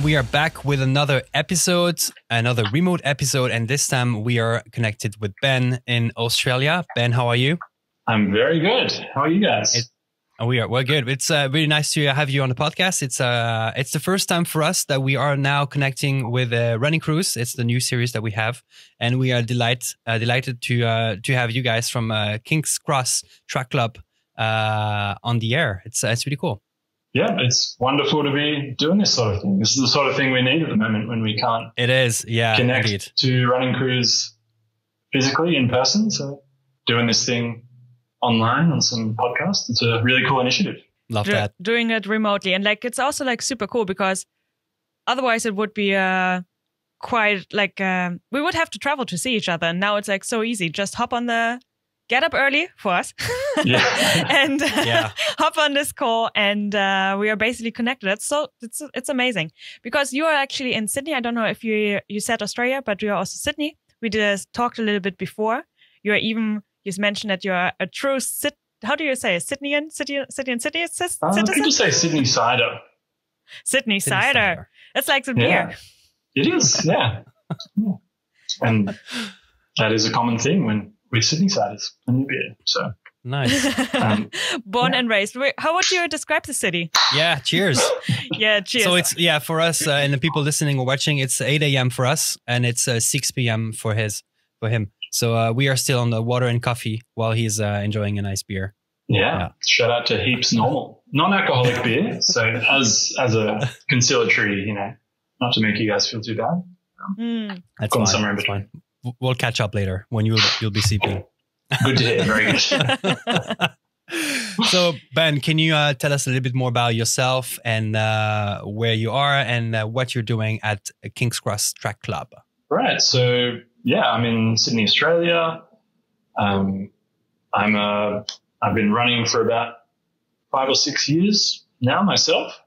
we are back with another episode, another remote episode, and this time we are connected with Ben in Australia. Ben, how are you? I'm very good. How are you guys? We're good. It's really nice to have you on the podcast. It's the first time for us that we are now connecting with Running Crews. It's the new series that we have, and we are delighted to have you guys from King's Cross Track Club on the air. It's really cool. Yeah, it's wonderful to be doing this sort of thing. This is the sort of thing we need at the moment when we can't. It is, yeah, connect indeed. To running crews physically in person. So doing this thing online on some podcasts, it's a really cool initiative. Love that. Doing it remotely, and like it's also like super cool because otherwise it would be quite like we would have to travel to see each other. And now it's like so easy. Just hop on get up early for us and hop on this call and we are basically connected. It's amazing because you are actually in Sydney. I don't know if you said Australia, but you are also Sydney. We just talked a little bit before. You mentioned that you're a true how do you say Sydneyan? Citizen? People say Sydney cider. Sydney cider. It's like the beer. It is, yeah. And that is a common thing when with Sydney ciders and new beer. So nice. Born and raised. How would you describe the city? Yeah, cheers. Yeah, cheers. So it's for us and the people listening or watching, it's 8 a.m. for us and it's 6 p.m. for him. So we are still on the water and coffee while he's enjoying a nice beer. Yeah. Shout out to Heaps Normal, non-alcoholic beer. So as a conciliatory, not to make you guys feel too bad. That's fine. Somewhere in between. We'll catch up later when you'll be sleeping. Good to hear. Very good. So Ben, can you tell us a little bit more about yourself and where you are and what you're doing at King's Cross Track Club? Right. So I'm in Sydney, Australia. I've been running for about 5 or 6 years now myself,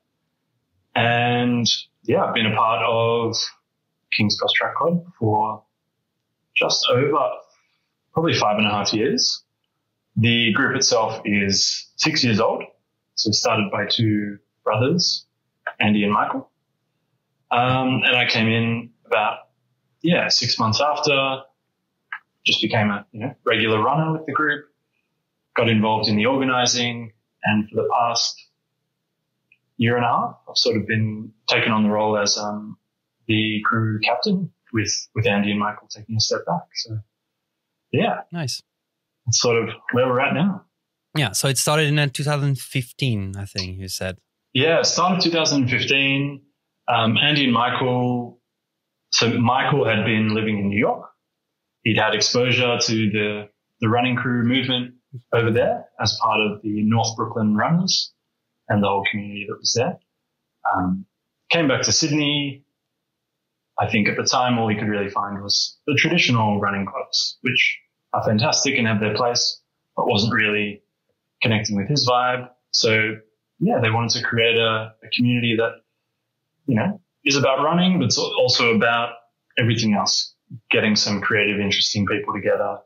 and I've been a part of King's Cross Track Club for just over probably 5.5 years. The group itself is 6 years old. So started by two brothers, Andy and Michael. And I came in about, 6 months after, just became a regular runner with the group, got involved in the organizing. And for the past year and a half, I've sort of been taken on the role as the crew captain, with Andy and Michael taking a step back. So, nice. That's sort of where we're at now. Yeah, so it started in 2015, I think you said. Yeah, it started 2015. Andy and Michael, so Michael had been living in New York. He'd had exposure to the running crew movement over there as part of the North Brooklyn runners and the whole community that was there. Came back to Sydney. I think at the time, all he could really find was the traditional running clubs, which are fantastic and have their place, but wasn't really connecting with his vibe. So, they wanted to create a community that, is about running, but it's also about everything else, getting some creative, interesting people together,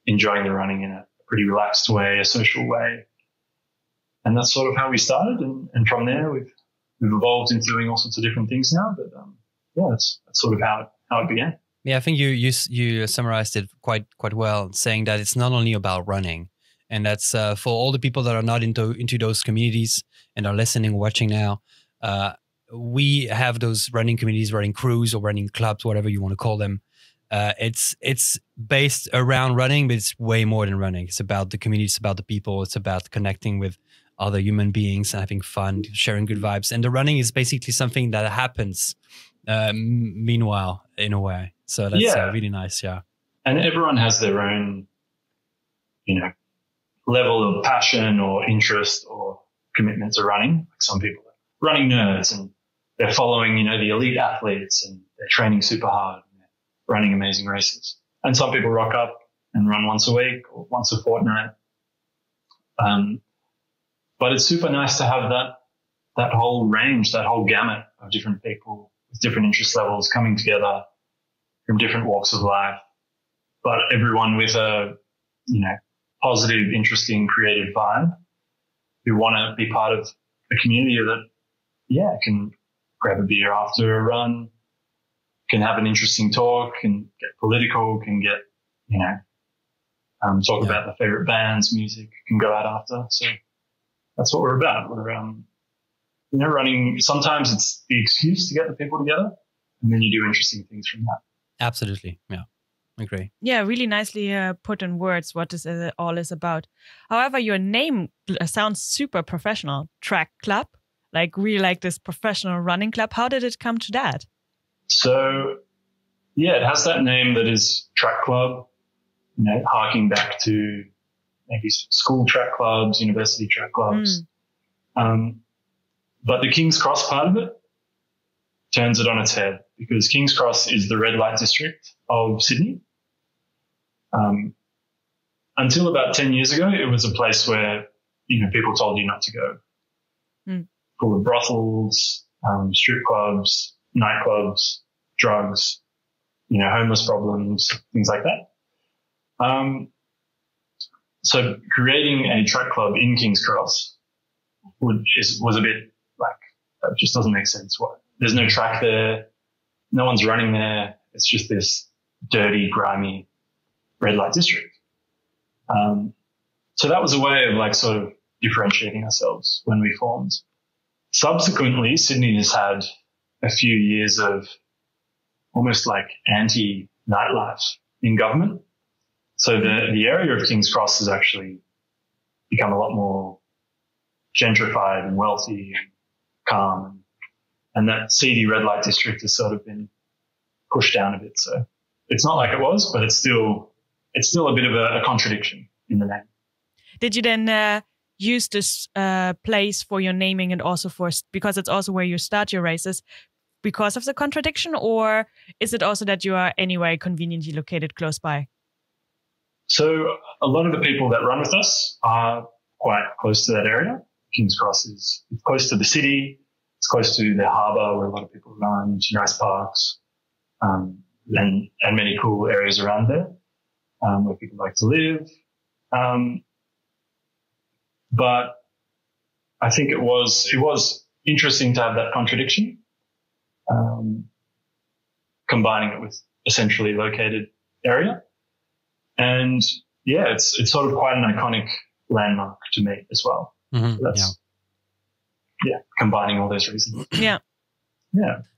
enjoying the running in a pretty relaxed way, a social way. And that's sort of how we started. And from there, we've evolved into doing all sorts of different things now, but that's sort of how it began. Yeah, I think you summarized it quite well, saying that it's not only about running, and that's for all the people that are not into those communities and are listening or watching now. We have those running communities, running crews, or running clubs, whatever you want to call them. It's based around running, but it's way more than running. It's about the community, it's about the people, it's about connecting with other human beings and having fun, sharing good vibes. And the running is basically something that happens meanwhile, in a way. So that's really nice, yeah. And everyone has their own, level of passion or interest or commitment to running. Like some people are running nerds and they're following, the elite athletes and they're training super hard and they're running amazing races. And some people rock up and run once a week or once a fortnight. But it's super nice to have that whole range, that whole gamut of different people with different interest levels coming together from different walks of life, but everyone with a, positive, interesting, creative vibe who want to be part of a community that can grab a beer after a run, can have an interesting talk, can get political, can get, talk about their favorite bands, music, can go out after. So that's what we're about. We're, running. Sometimes it's the excuse to get the people together, and then you do interesting things from that. Absolutely. Yeah. Agree. Yeah, really nicely put in words what this all is about. However, your name sounds super professional. Track Club, like really like this professional running club. How did it come to that? So, it has that name that is track club, harking back to maybe school track clubs, university track clubs. But the King's Cross part of it turns it on its head, because King's Cross is the red light district of Sydney. Until about 10 years ago, it was a place where, people told you not to go. Full of brothels, strip clubs, nightclubs, drugs, homeless problems, things like that. So creating a track club in King's Cross was a bit like, that just doesn't make sense. There's no track there. No one's running there. It's just this dirty, grimy red light district. So that was a way of sort of differentiating ourselves when we formed. Subsequently, Sydney has had a few years of almost like anti-nightlife in government. So the area of King's Cross has actually become a lot more gentrified and wealthy and calm. And that seedy red light district has sort of been pushed down a bit. So it's not like it was, but it's still a bit of a contradiction in the name. Did you then use this place for your naming and also because it's also where you start your races because of the contradiction, or is it also that you are anyway conveniently located close by? So a lot of the people that run with us are quite close to that area. King's Cross is close to the city. It's close to the harbour where a lot of people run, nice parks, and many cool areas around there where people like to live. But I think it was interesting to have that contradiction, combining it with a centrally located area. And it's sort of quite an iconic landmark to me as well. So that's, combining all those reasons. Yeah.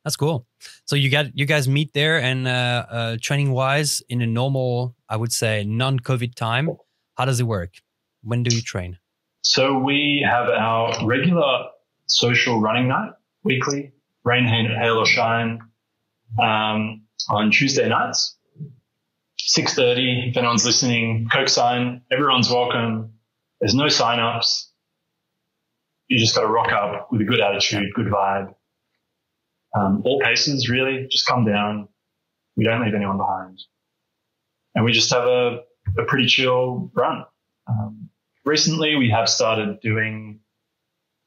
That's cool. So you guys meet there, and training wise in a normal, I would say, non-COVID time, how does it work? When do you train? So we have our regular social running night weekly, rain, hail or shine, on Tuesday nights, 6:30. If anyone's listening, Coke sign, everyone's welcome. There's no sign-ups. You just got to rock up with a good attitude, good vibe. All paces, really, just come down. We don't leave anyone behind. And we just have a pretty chill run. Recently, we have started doing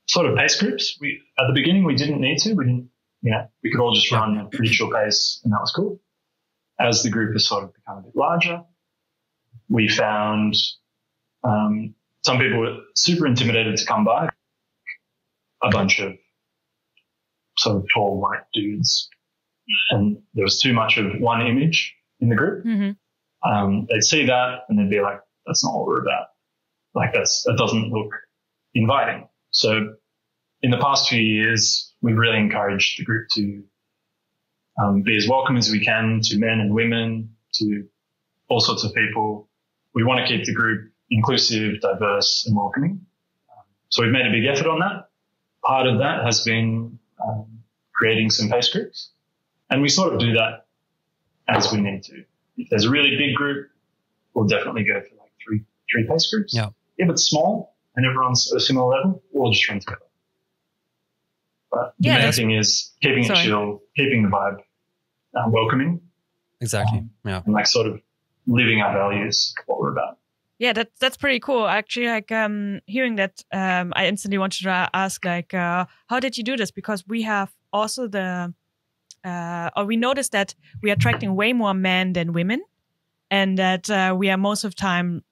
sort of pace groups. At the beginning, we didn't need to. We could all just run at a pretty chill pace, and that was cool. As the group has sort of become a bit larger, we found some people were super intimidated to come by. A bunch of sort of tall white dudes, and there was too much of one image in the group. They'd see that and they'd be like, that's not what we're about. That doesn't look inviting. So in the past few years, we've really encouraged the group to be as welcome as we can to men and women, to all sorts of people. We want to keep the group inclusive, diverse and welcoming. So we've made a big effort on that. Part of that has been creating some pace groups, and we sort of do that as we need to. If there's a really big group, we'll definitely go for three pace groups. Yeah. If it's small and everyone's at a similar level, we'll just run together. But the main thing is keeping it chill, keeping the vibe welcoming. Exactly. And sort of living our values, what we're about. Yeah, that's pretty cool. Actually, hearing that, I instantly wanted to ask, how did you do this? Because we have also we noticed that we are attracting way more men than women, and that we are most of the time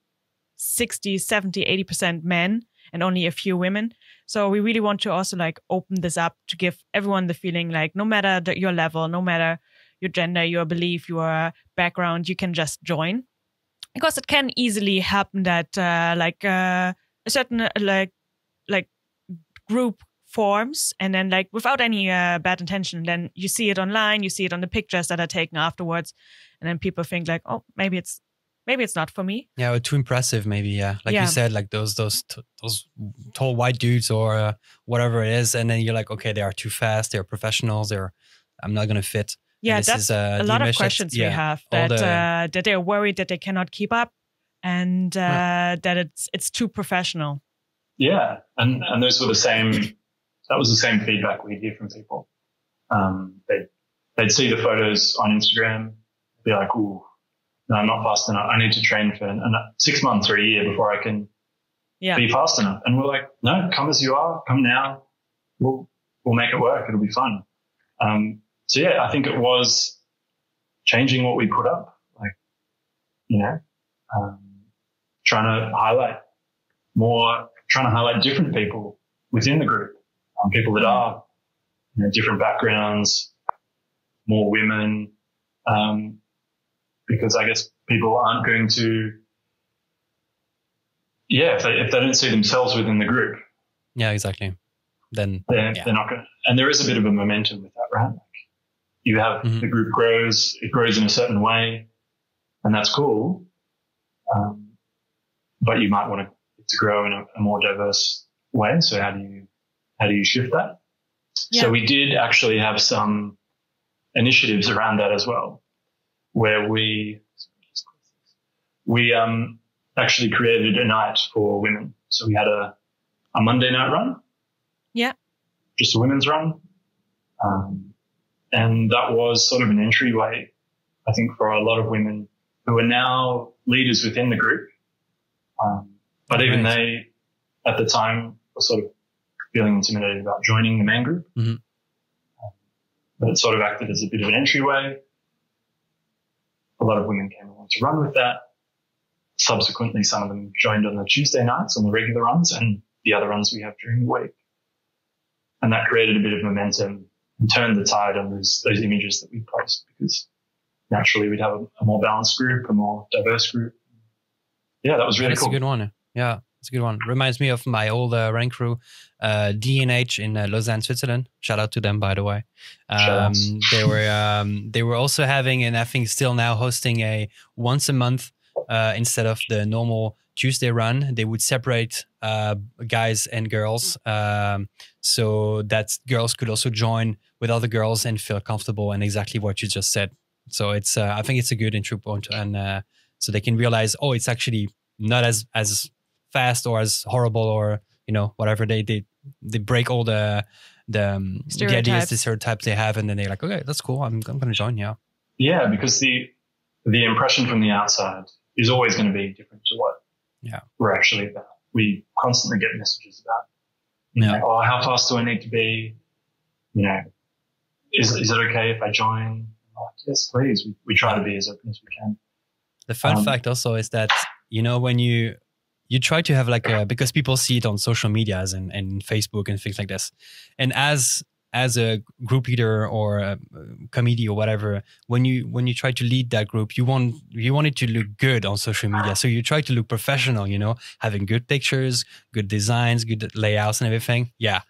60, 70, 80% men. and only a few women. So we really want to also like open this up to give everyone the feeling like no matter your level, no matter your gender, your belief, your background, you can just join. Because it can easily happen that a certain like group forms, and then like without any bad intention, then you see it online, you see it on the pictures that are taken afterwards, and then people think like, oh, maybe it's not for me. Yeah, or too impressive, maybe. Yeah, like you said, like those tall white dudes or whatever it is, and then you're like, okay, they are too fast. They're professionals. I'm not gonna fit. Yeah, that's a lot of questions we have that they're worried that they cannot keep up, and that it's too professional. Yeah, and those were the same. That was the same feedback we'd hear from people. They'd see the photos on Instagram, be like, "Ooh, no, I'm not fast enough. I need to train for 6 months or a year before I can be fast enough." And we're like, "No, come as you are. Come now. We'll make it work. It'll be fun." So yeah, I think it was changing what we put up, like, trying to highlight different people within the group, people that are, different backgrounds, more women, because I guess people aren't going to, if they don't see themselves within the group. Yeah, exactly. Then they're not going to, and there is a bit of a momentum with that, right? You have the group grows, it grows in a certain way, and that's cool. But you might want it to grow in a more diverse way. So how do you shift that? Yeah. So we did actually have some initiatives around that as well, where we actually created a night for women. So we had a Monday night run. Yeah. Just a women's run. And that was sort of an entryway, I think, for a lot of women who are now leaders within the group. But even they, at the time, were sort of feeling intimidated about joining the main group. Mm-hmm. But it sort of acted as a bit of an entryway. A lot of women came along to run with that. Subsequently, some of them joined on the Tuesday nights on the regular runs and the other runs we have during the week. And that created a bit of momentum and turned the tide on those images that we post, because naturally we'd have a more balanced group, a more diverse group. Yeah, that was really cool. That's a good one. Yeah, it's a good one. Reminds me of my old running crew, D&H in Lausanne, Switzerland. Shout out to them, by the way. They were also having, and I think still now hosting, a once a month instead of the normal Tuesday run. They would separate guys and girls, so that girls could also join with other girls and feel comfortable, and exactly what you just said. So it's I think it's a good entry point, and so they can realize, oh, it's actually not as fast or as horrible, or whatever. They break all the ideas, the stereotypes they have, and then they're like, okay, that's cool. I'm going to join. Yeah, because the impression from the outside is always going to be different to what we're actually about. We constantly get messages about, oh, how fast do I need to be? Is it okay if I join? Like, yes, please. We try to be as open as we can. The fun fact also is that, when you try to have because people see it on social medias and Facebook and things like this. And as a group leader or a committee or whatever, when you try to lead that group, you want it to look good on social media. So you try to look professional, having good pictures, good designs, good layouts and everything. Yeah.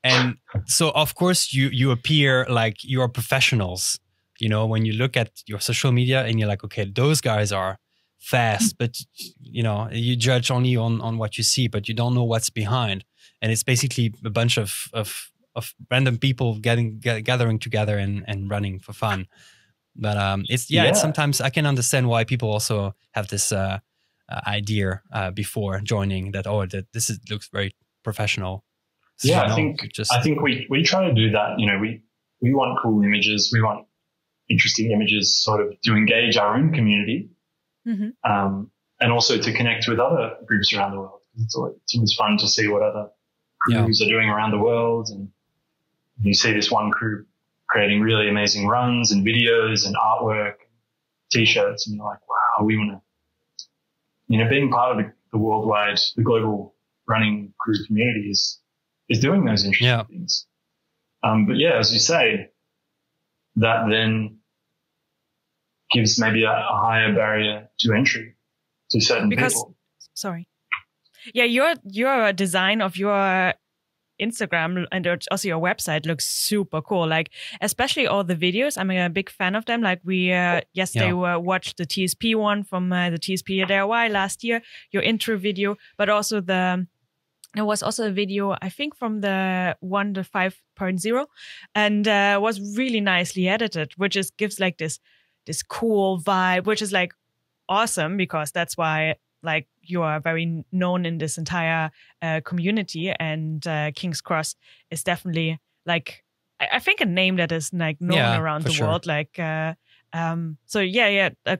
And so of course you appear like you are professionals, when you look at your social media and you're like, okay, those guys are fast, but you judge only on what you see, but you don't know what's behind. And it's basically a bunch of random people gathering together and running for fun. But it's sometimes I can understand why people also have this idea before joining that, this looks very professional. So, I think we try to do that. We want cool images, we want interesting images, sort of to engage our own community, and also to connect with other groups around the world. It's always fun to see what other crews are doing around the world, and you see this one crew creating really amazing runs and videos and artwork, T-shirts, and you're like, wow, we want to, being part of the global running crew community is doing those interesting things. But yeah, as you say, that then gives maybe a higher barrier to entry to certain people. Sorry. Yeah, your design of your Instagram and also your website looks super cool. Like, especially all the videos. I'm a big fan of them. Like we yesterday watched the TSP one from the TSP DIY last year, your intro video, but also there was also a video, I think, from the 5.0 and was really nicely edited, which gives like this cool vibe, which is like awesome because that's why like you are very known in this entire community, and King's Cross is definitely like I think a name that is like known around the world. Like so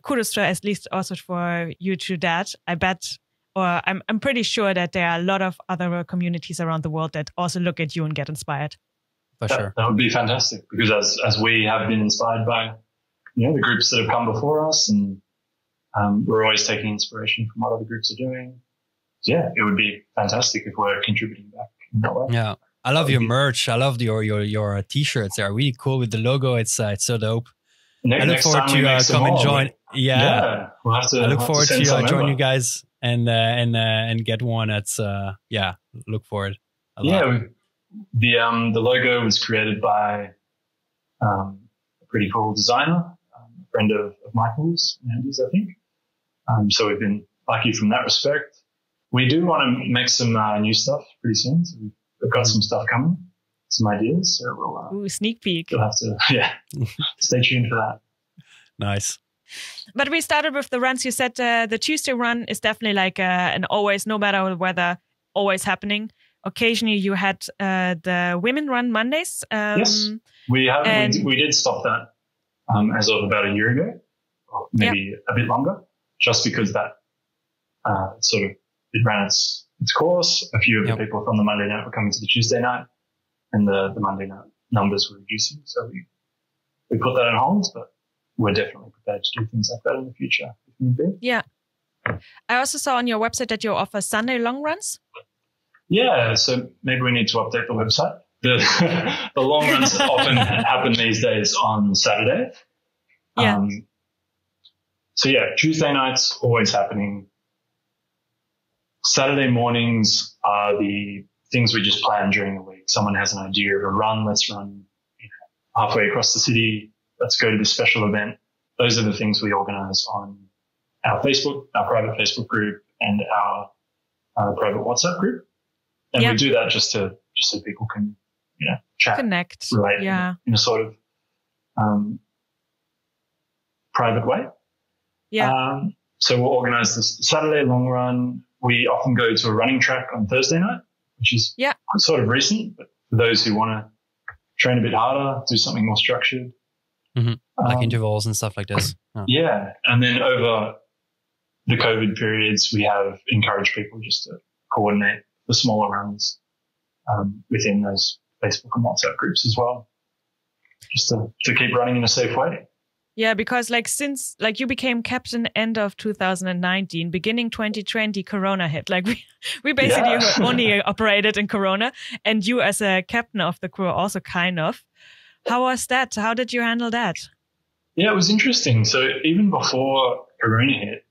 kudos to at least also for you to that. I bet, or I'm pretty sure that there are a lot of other communities around the world that also look at you and get inspired. For sure, that would be fantastic because as we have been inspired by the groups that have come before us, and we're always taking inspiration from what other groups are doing. So yeah, it would be fantastic if we're contributing back in that way. Yeah, I love your merch. I love your t-shirts. They're really cool with the logo. It's so dope. I look forward to come and join. Yeah, we'll have to. I look forward to join you guys and get one. That's look forward. The logo was created by a pretty cool designer, a friend of Michael's and Andy's, I think. So we've been lucky from that respect. We do want to make some new stuff pretty soon. So we've got some stuff coming, some ideas. So we'll sneak peek. You'll have to stay tuned for that. Nice. But we started with the runs. You said the Tuesday run is definitely like an always, no matter the weather, always happening. Occasionally you had the women run Mondays. Yes, we did stop that as of about a year ago, or maybe a bit longer, just because that it ran its course. A few of the people from the Monday night were coming to the Tuesday night, and the Monday night numbers were reducing. So we put that on hold, but we're definitely prepared to do things like that in the future if need be. Yeah. I also saw on your website that you offer Sunday long runs. Yeah, so maybe we need to update the website. The long runs often happen these days on Saturday. Yeah. So yeah, Tuesday nights always happening. Saturday mornings are the things we just plan during the week. Someone has an idea of a run. Let's run halfway across the city. Let's go to this special event. Those are the things we organize on our Facebook, our private Facebook group, and our private WhatsApp group. And we do that just so people can, chat, connect, relate in a sort of private way. Yeah. So we'll organize this Saturday long run. We often go to a running track on Thursday night, which is sort of recent, but for those who want to train a bit harder, do something more structured. Mm-hmm. Like intervals and stuff like this. Oh. Yeah. And then over the COVID periods, we have encouraged people just to coordinate the smaller runs within those Facebook and WhatsApp groups as well, just to keep running in a safe way. Yeah, because since you became captain end of 2019, beginning 2020, Corona hit. We basically only operated in Corona, and you as a captain of the crew also kind of. How was that? How did you handle that? Yeah, it was interesting. So even before Corona hit,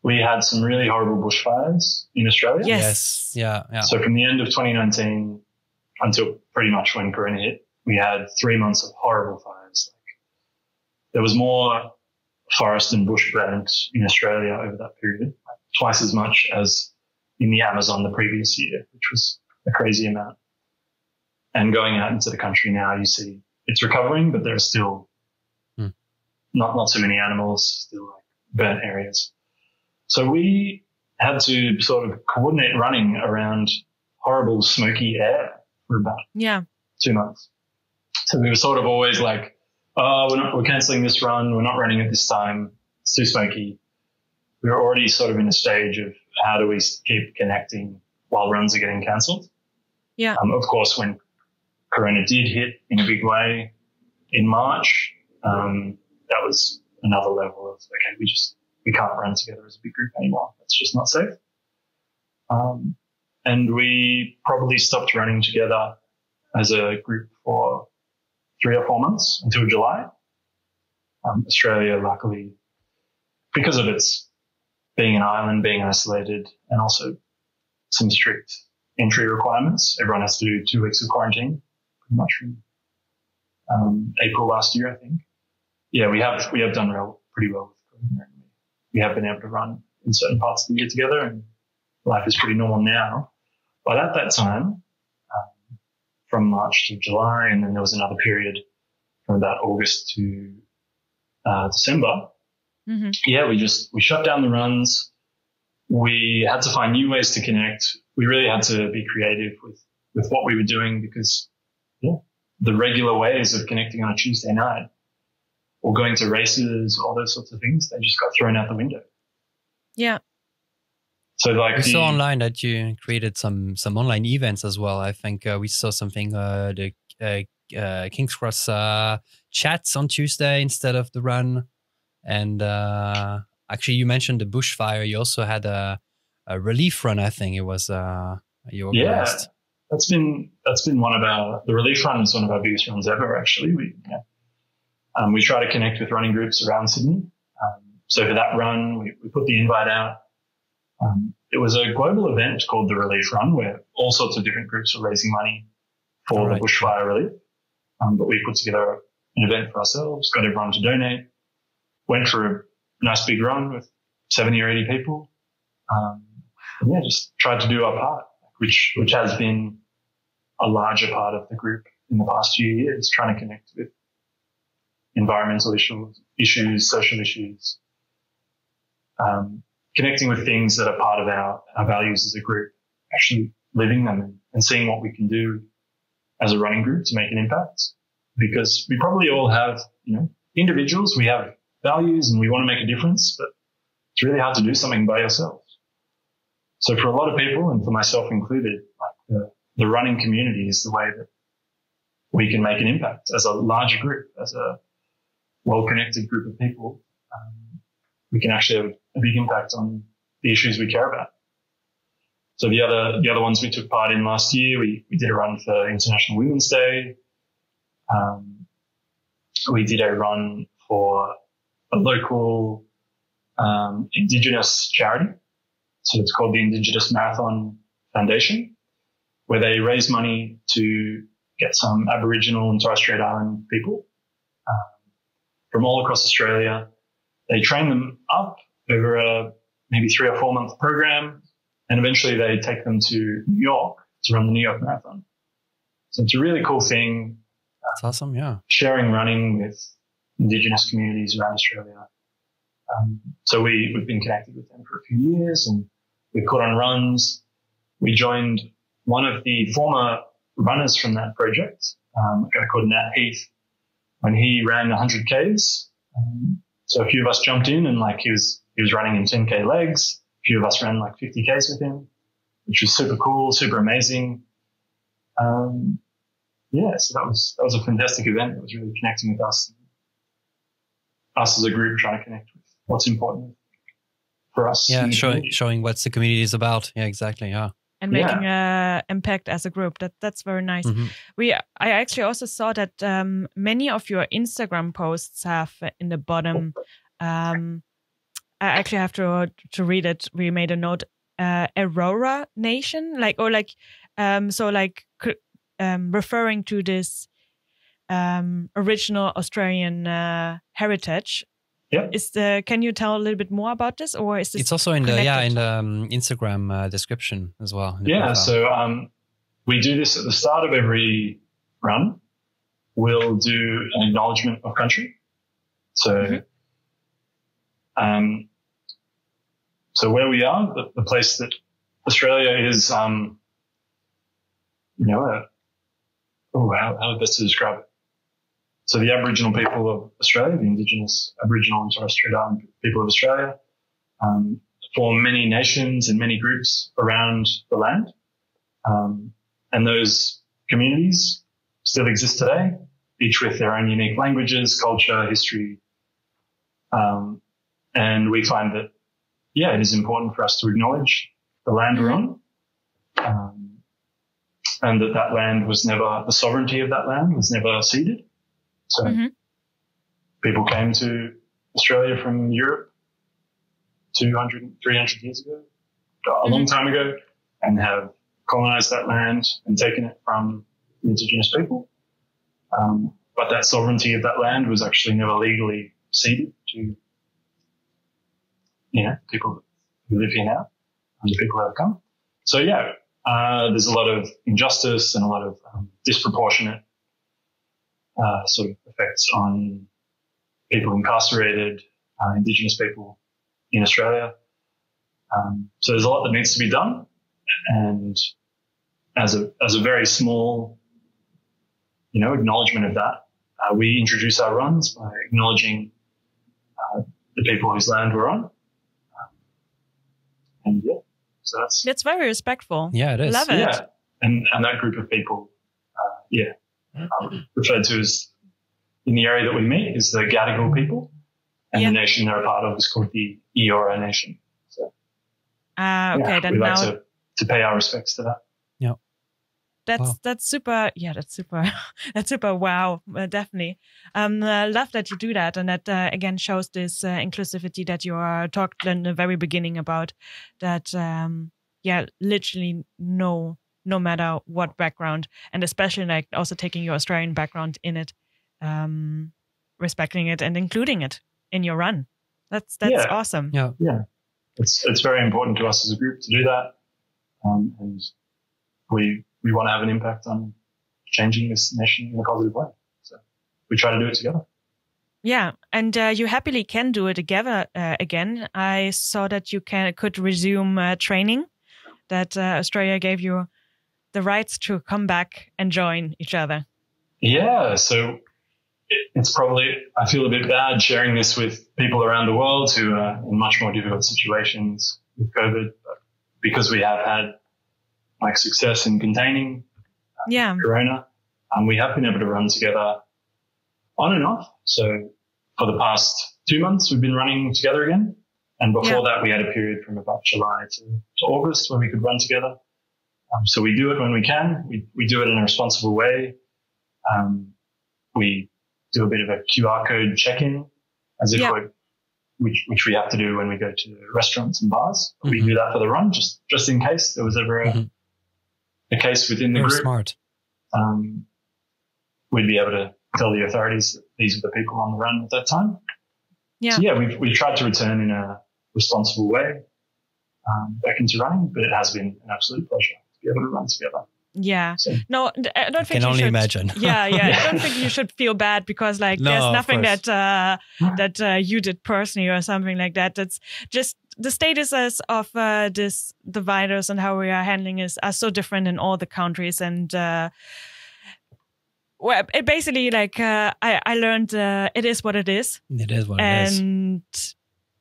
we had some really horrible bushfires in Australia. Yes. Yeah. So from the end of 2019 until pretty much when Corona hit, we had 3 months of horrible fires. There was more forest and bush burnt in Australia over that period, twice as much as in the Amazon the previous year, which was a crazy amount. And going out into the country now, you see it's recovering, but there are still not so many animals, still burnt areas. So we had to sort of coordinate running around horrible smoky air for about 2 months. So we were sort of always we're cancelling this run. We're not running at this time. It's too smoky. We were already sort of in a stage of how do we keep connecting while runs are getting cancelled. Yeah. Of course, when Corona did hit in a big way in March, that was another level of, we can't run together as a big group anymore. It's just not safe. And we probably stopped running together as a group for 3 or 4 months until July. Australia, luckily, because of its being an island, being isolated, and also some strict entry requirements, everyone has to do 2 weeks of quarantine, pretty much from April last year, I think. Yeah, we have done pretty well with COVID. We have been able to run in certain parts of the year together, and life is pretty normal now. But at that time, from March to July, and then there was another period from about August to December. Mm-hmm. Yeah, we shut down the runs. We had to find new ways to connect. We really had to be creative with what we were doing, because the regular ways of connecting on a Tuesday night or going to races, all those sorts of things, they just got thrown out the window. Yeah. So we saw online that you created some online events as well. I think we saw something, the King's Cross chats on Tuesday instead of the run. And actually, you mentioned the bushfire. You also had a relief run. I think it was you organized. Yeah, that's been the relief run is one of our biggest runs ever. Actually, we try to connect with running groups around Sydney. So for that run, we put the invite out. It was a global event called the Relief Run, where all sorts of different groups were raising money for the bushfire relief. But we put together an event for ourselves, got everyone to donate, went for a nice big run with 70 or 80 people. Just tried to do our part, which has been a larger part of the group in the past few years, trying to connect with environmental issues, social issues, connecting with things that are part of our values as a group, actually living them and seeing what we can do as a running group to make an impact. Because we probably all have, individuals, we have values and we want to make a difference, but it's really hard to do something by yourself. So for a lot of people, and for myself included, like the running community is the way that we can make an impact as a larger group, as a well-connected group of people. We can actually have a big impact on the issues we care about. So the other ones we took part in last year, we did a run for International Women's Day. We did a run for a local Indigenous charity. So it's called the Indigenous Marathon Foundation, where they raise money to get some Aboriginal and Torres Strait Island people from all across Australia. They train them up over a maybe 3 or 4 month program, and eventually they take them to New York to run the New York Marathon. So it's a really cool thing. That's awesome, yeah. Sharing running with Indigenous communities around Australia. So we've been connected with them for a few years, and we put on runs. We joined one of the former runners from that project, a guy called Nat Heath, when he ran 100 Ks. So a few of us jumped in, and he was running in 10K legs. A few of us ran 50 Ks with him, which was super cool, super amazing. So that was a fantastic event. It was really connecting with us as a group, trying to connect with what's important for us. Yeah, showing what the community is about. Yeah, exactly. Yeah. And making an impact as a group. That's very nice. Mm-hmm. I actually also saw that many of your Instagram posts have in the bottom. I actually have to read it. We made a note. Aurora Nation, referring to this original Australian heritage. Yeah. Can you tell a little bit more about this, or is this? It's also in the Instagram description as well. Yeah. So we do this at the start of every run. We'll do an acknowledgement of country. So, so where we are, the place that Australia is, how best to describe it? So the Aboriginal people of Australia, the Indigenous Aboriginal and Torres Strait Island people of Australia, form many nations and many groups around the land. And those communities still exist today, each with their own unique languages, culture, history. And we find that, it is important for us to acknowledge the land we're on, and that land was never, the sovereignty of that land was never ceded. So people came to Australia from Europe 200, 300 years ago, a long time ago, and have colonized that land and taken it from Indigenous people. But that sovereignty of that land was actually never legally ceded to, people who live here now and the people that have come. So there's a lot of injustice and a lot of disproportionate sort of effects on people incarcerated, Indigenous people in Australia. So there's a lot that needs to be done. And as a very small, acknowledgement of that, we introduce our runs by acknowledging the people whose land we're on. So that's very respectful. Yeah, it is. Love it. Yeah, and that group of people, referred to as, in the area that we meet, is the Gadigal people, and the nation they're a part of is called the Eora Nation. So, okay, then we now like to pay our respects to that. Yeah. That's super. Yeah, that's super. That's super. Wow, definitely. Love that you do that, and that again shows this inclusivity that you talked in the very beginning about. That literally no matter what background, and especially like also taking your Australian background in it, respecting it and including it in your run. That's awesome. Yeah. It's very important to us as a group to do that, and we want to have an impact on changing this nation in a positive way. So we try to do it together. Yeah, and you happily can do it together again. I saw that you could resume training, that Australia gave you the rights to come back and join each other. Yeah, so it's probably, I feel a bit bad sharing this with people around the world who are in much more difficult situations with COVID, but because we have had success in containing Corona, we have been able to run together on and off. So for the past 2 months, we've been running together again. And before that, we had a period from about July to August where we could run together. So we do it when we can. We do it in a responsible way. We do a bit of a QR code check-in as if which we have to do when we go to restaurants and bars. We do that for the run, just in case there was ever a case within the group. Smart. We'd be able to tell the authorities that these are the people on the run at that time. Yeah. So we've tried to return in a responsible way back into running, but it has been an absolute pleasure to be able to run together. Yeah. So, no, I don't think can you only should. Imagine. I don't think you should feel bad because there's nothing that you did personally or something like that. That's just the statuses of the virus and how we are handling are so different in all the countries. And it basically I learned it is what it is. It is what it is. And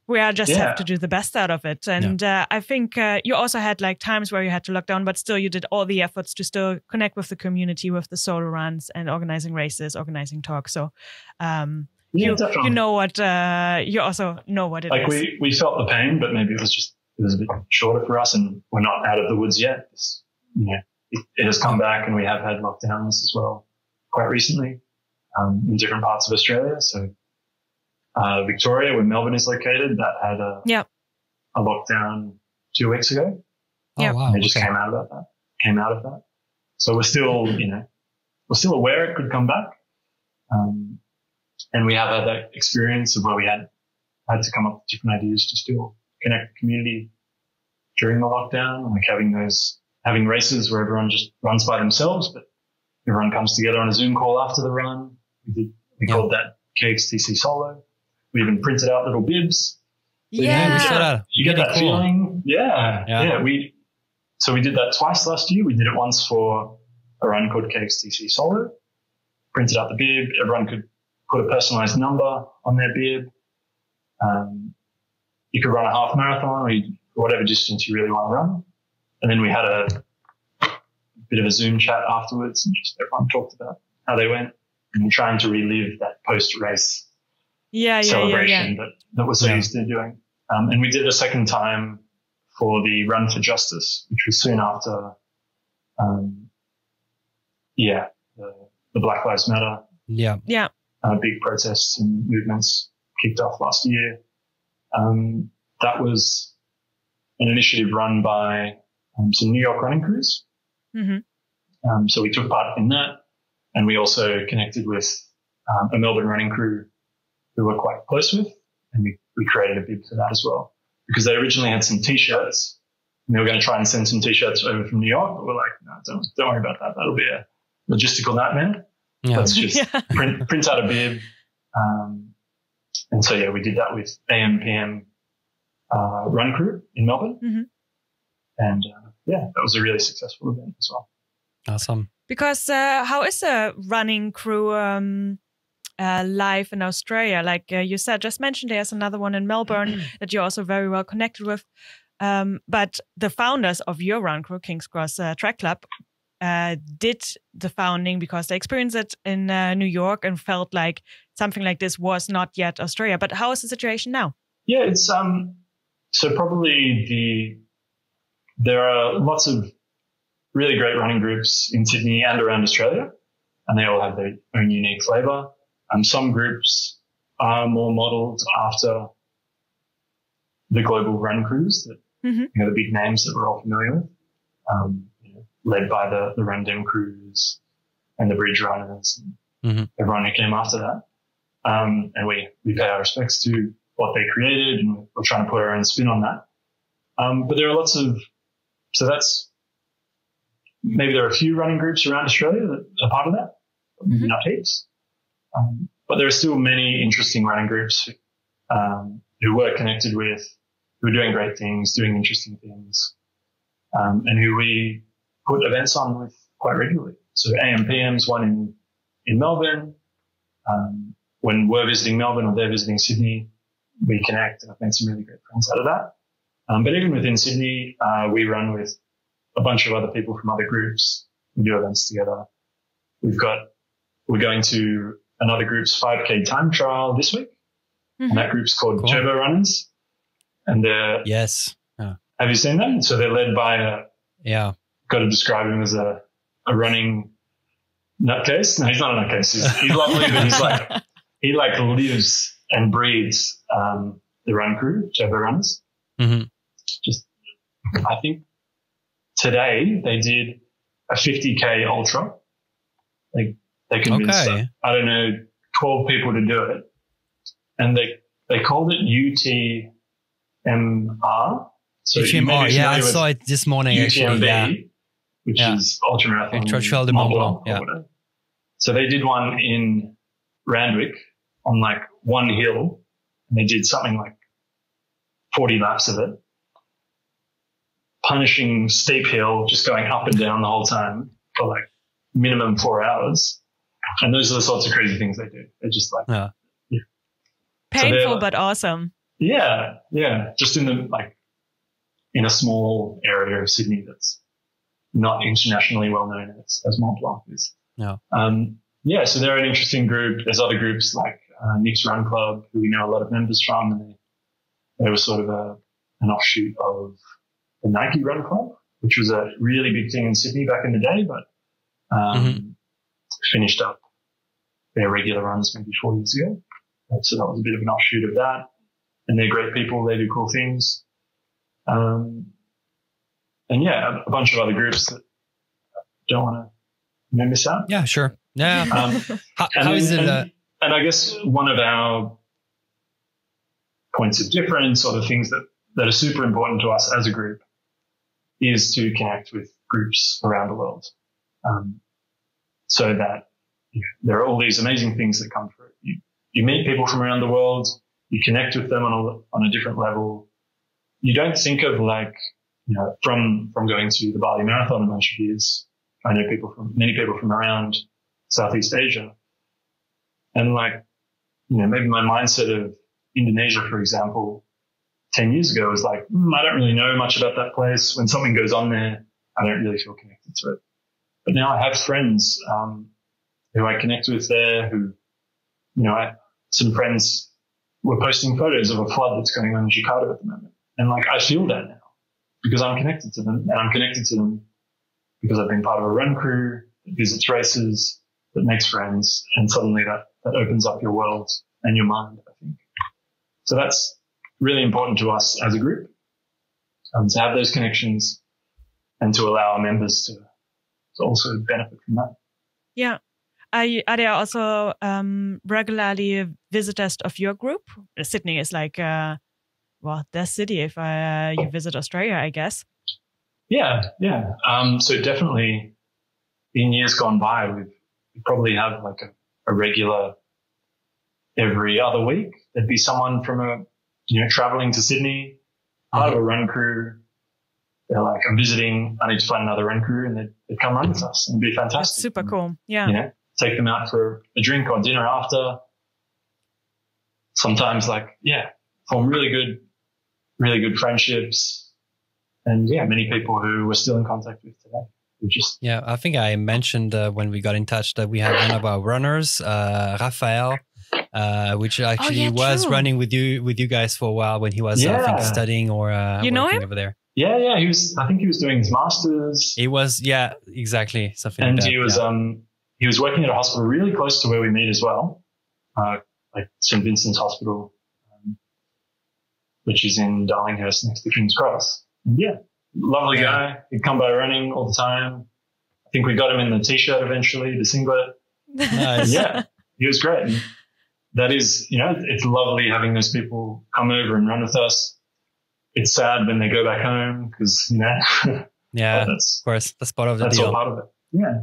we just have to do the best out of it. And I think you also had times where you had to lock down, but still you did all the efforts to still connect with the community, with the solo runs and organizing races, organizing talks. So you know what, you also know what it is. We felt the pain, but maybe it was a bit shorter for us, and we're not out of the woods yet. It has come back, and we have had lockdowns as well quite recently in different parts of Australia. So Victoria, where Melbourne is located, that had a lockdown 2 weeks ago. Oh, wow. They just came out of that. So we're still aware it could come back. And we have had that experience of where we had to come up with different ideas to still connect the community during the lockdown, having races where everyone just runs by themselves, but everyone comes together on a Zoom call after the run. We called that KXTC Solo. We even printed out little bibs. Yeah. You get that feeling. Yeah. So we did that twice last year. We did it once for a run called KXTC Solo. Printed out the bib. Everyone could put a personalized number on their bib. You could run a half marathon or whatever distance you really want to run. And then we had a bit of a Zoom chat afterwards, and just everyone talked about how they went and trying to relive that post-race celebration that we're so used to doing. And we did a second time for the Run for Justice, which was soon after, the Black Lives Matter. Yeah. Yeah. Big protests and movements kicked off last year. That was an initiative run by some New York running crews. Mm-hmm. So we took part in that, and we also connected with a Melbourne running crew who we're quite close with, and we created a bib for that as well, because they originally had some T-shirts, and they were going to try and send some T-shirts over from New York, but we're like, no, don't worry about that. That'll be a logistical nightmare. Yeah. Let's just print out a bib. And so, yeah, we did that with AMPM run crew in Melbourne. Mm-hmm. And, that was a really successful event as well. Awesome. Because how is a running crew life in Australia? Like you just mentioned, there's another one in Melbourne that you're also very well connected with. But the founders of your run crew, King's Cross Track Club, did the founding because they experienced it in New York and felt like something like this was not yet Australia. But how is the situation now? Yeah, it's so probably there are lots of really great running groups in Sydney and around Australia, and they all have their own unique flavour. Some groups are more modelled after the global run crews that the big names that we're all familiar with, led by the Run Dem crews and the Bridge Runners and everyone who came after that. And we pay our respects to what they created, and we're trying to put our own spin on that. But there are maybe there are a few running groups around Australia that are part of that, maybe not heaps. But there are still many interesting running groups who we're connected with, who are doing great things, doing interesting things, and who we put events on with quite regularly. So AMPM's one in Melbourne. When we're visiting Melbourne or they're visiting Sydney, we connect, and I've made some really great friends out of that. But even within Sydney, we run with a bunch of other people from other groups. We do events together. We're going to another group's 5K time trial this week. And that group's called Turbo Runners. And they're... Yes. Have you seen them? So they're led by got to describe him as a running nutcase. No, he's not a nutcase. He's lovely, but he lives and breathes the run crew, Turbo Runners. I think today they did a 50K ultra. They convinced, I don't know, 12 people to do it. And they called it UTMR. So UTMR, I saw it this morning UTMB, actually. which is ultramarathon. Ultra Mont Blanc, yeah. So they did one in Randwick on like one hill, and they did something like 40 laps of it, punishing steep hill, just going up and down the whole time for like minimum 4 hours. And those are the sorts of crazy things they do. They're just like painful, but awesome. Yeah. Just in a small area of Sydney that's not internationally well known as Mont Blanc is. No. So they're an interesting group. There's other groups like Nick's Run Club, who we know a lot of members from, and they were sort of an offshoot of the Nike Run Club, which was a really big thing in Sydney back in the day, but finished up their regular runs maybe 4 years ago. So that was a bit of an offshoot of that. And they're great people. They do cool things. And a bunch of other groups that don't want to miss out. Yeah, sure. Yeah. How is it? And I guess one of our points of difference, or the things that are super important to us as a group, is to connect with groups around the world, so that there are all these amazing things that come through. You meet people from around the world, you connect with them on a different level. You don't think of from going to the Bali Marathon a bunch of years. I know many people from around Southeast Asia, and maybe my mindset of Indonesia, for example, 10 years ago was like, I don't really know much about that place. When something goes on there, I don't really feel connected to it. But now I have friends who I connect with there who, some friends were posting photos of a flood that's going on in Jakarta at the moment. And I feel that now. because I'm connected to them, and I'm connected to them because I've been part of a run crew that visits races, that makes friends, and suddenly that opens up your world and your mind, I think. So that's really important to us as a group, to have those connections and to allow our members to also benefit from that. Yeah. Are there also regularly visitors of your group? Sydney is like, the city if you visit Australia, I guess. Yeah. So definitely in years gone by, we probably have like a regular every other week. There'd be someone from traveling to Sydney, part of a run crew. They're like, I'm visiting, I need to find another run crew, and they'd come run with us and it'd be fantastic. That's super cool. Yeah. Take them out for a drink or dinner after. Sometimes form really good friendships. And many people who we're still in contact with today. I think I mentioned when we got in touch that we have one of our runners, Raphael, which actually was running with you guys for a while when he was I think studying or working over there. Yeah. I think he was doing his masters. He was, exactly. Something and like that. He was working at a hospital really close to where we meet as well, like St. Vincent's Hospital, which is in Darlinghurst next to King's Cross. And lovely guy. He'd come by running all the time. I think we got him in the t-shirt eventually, the singlet. Nice. He was great. And that is, it's lovely having those people come over and run with us. It's sad when they go back home because, of course, that's part of the that's deal. All part of it.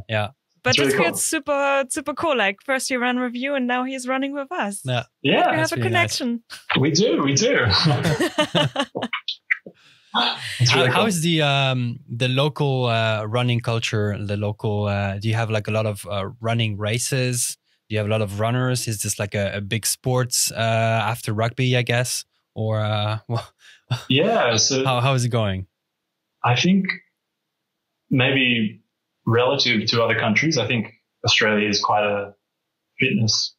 Yeah. But really this feels super, super cool. Like first you ran with you and now he's running with us. Yeah. We have a connection. Nice. We do. How is the local running culture? The local, do you have like a lot of running races? Do you have a lot of runners? Is this like a big sports after rugby, I guess? Or So how is it going? I think maybe relative to other countries, I think Australia is quite a fitness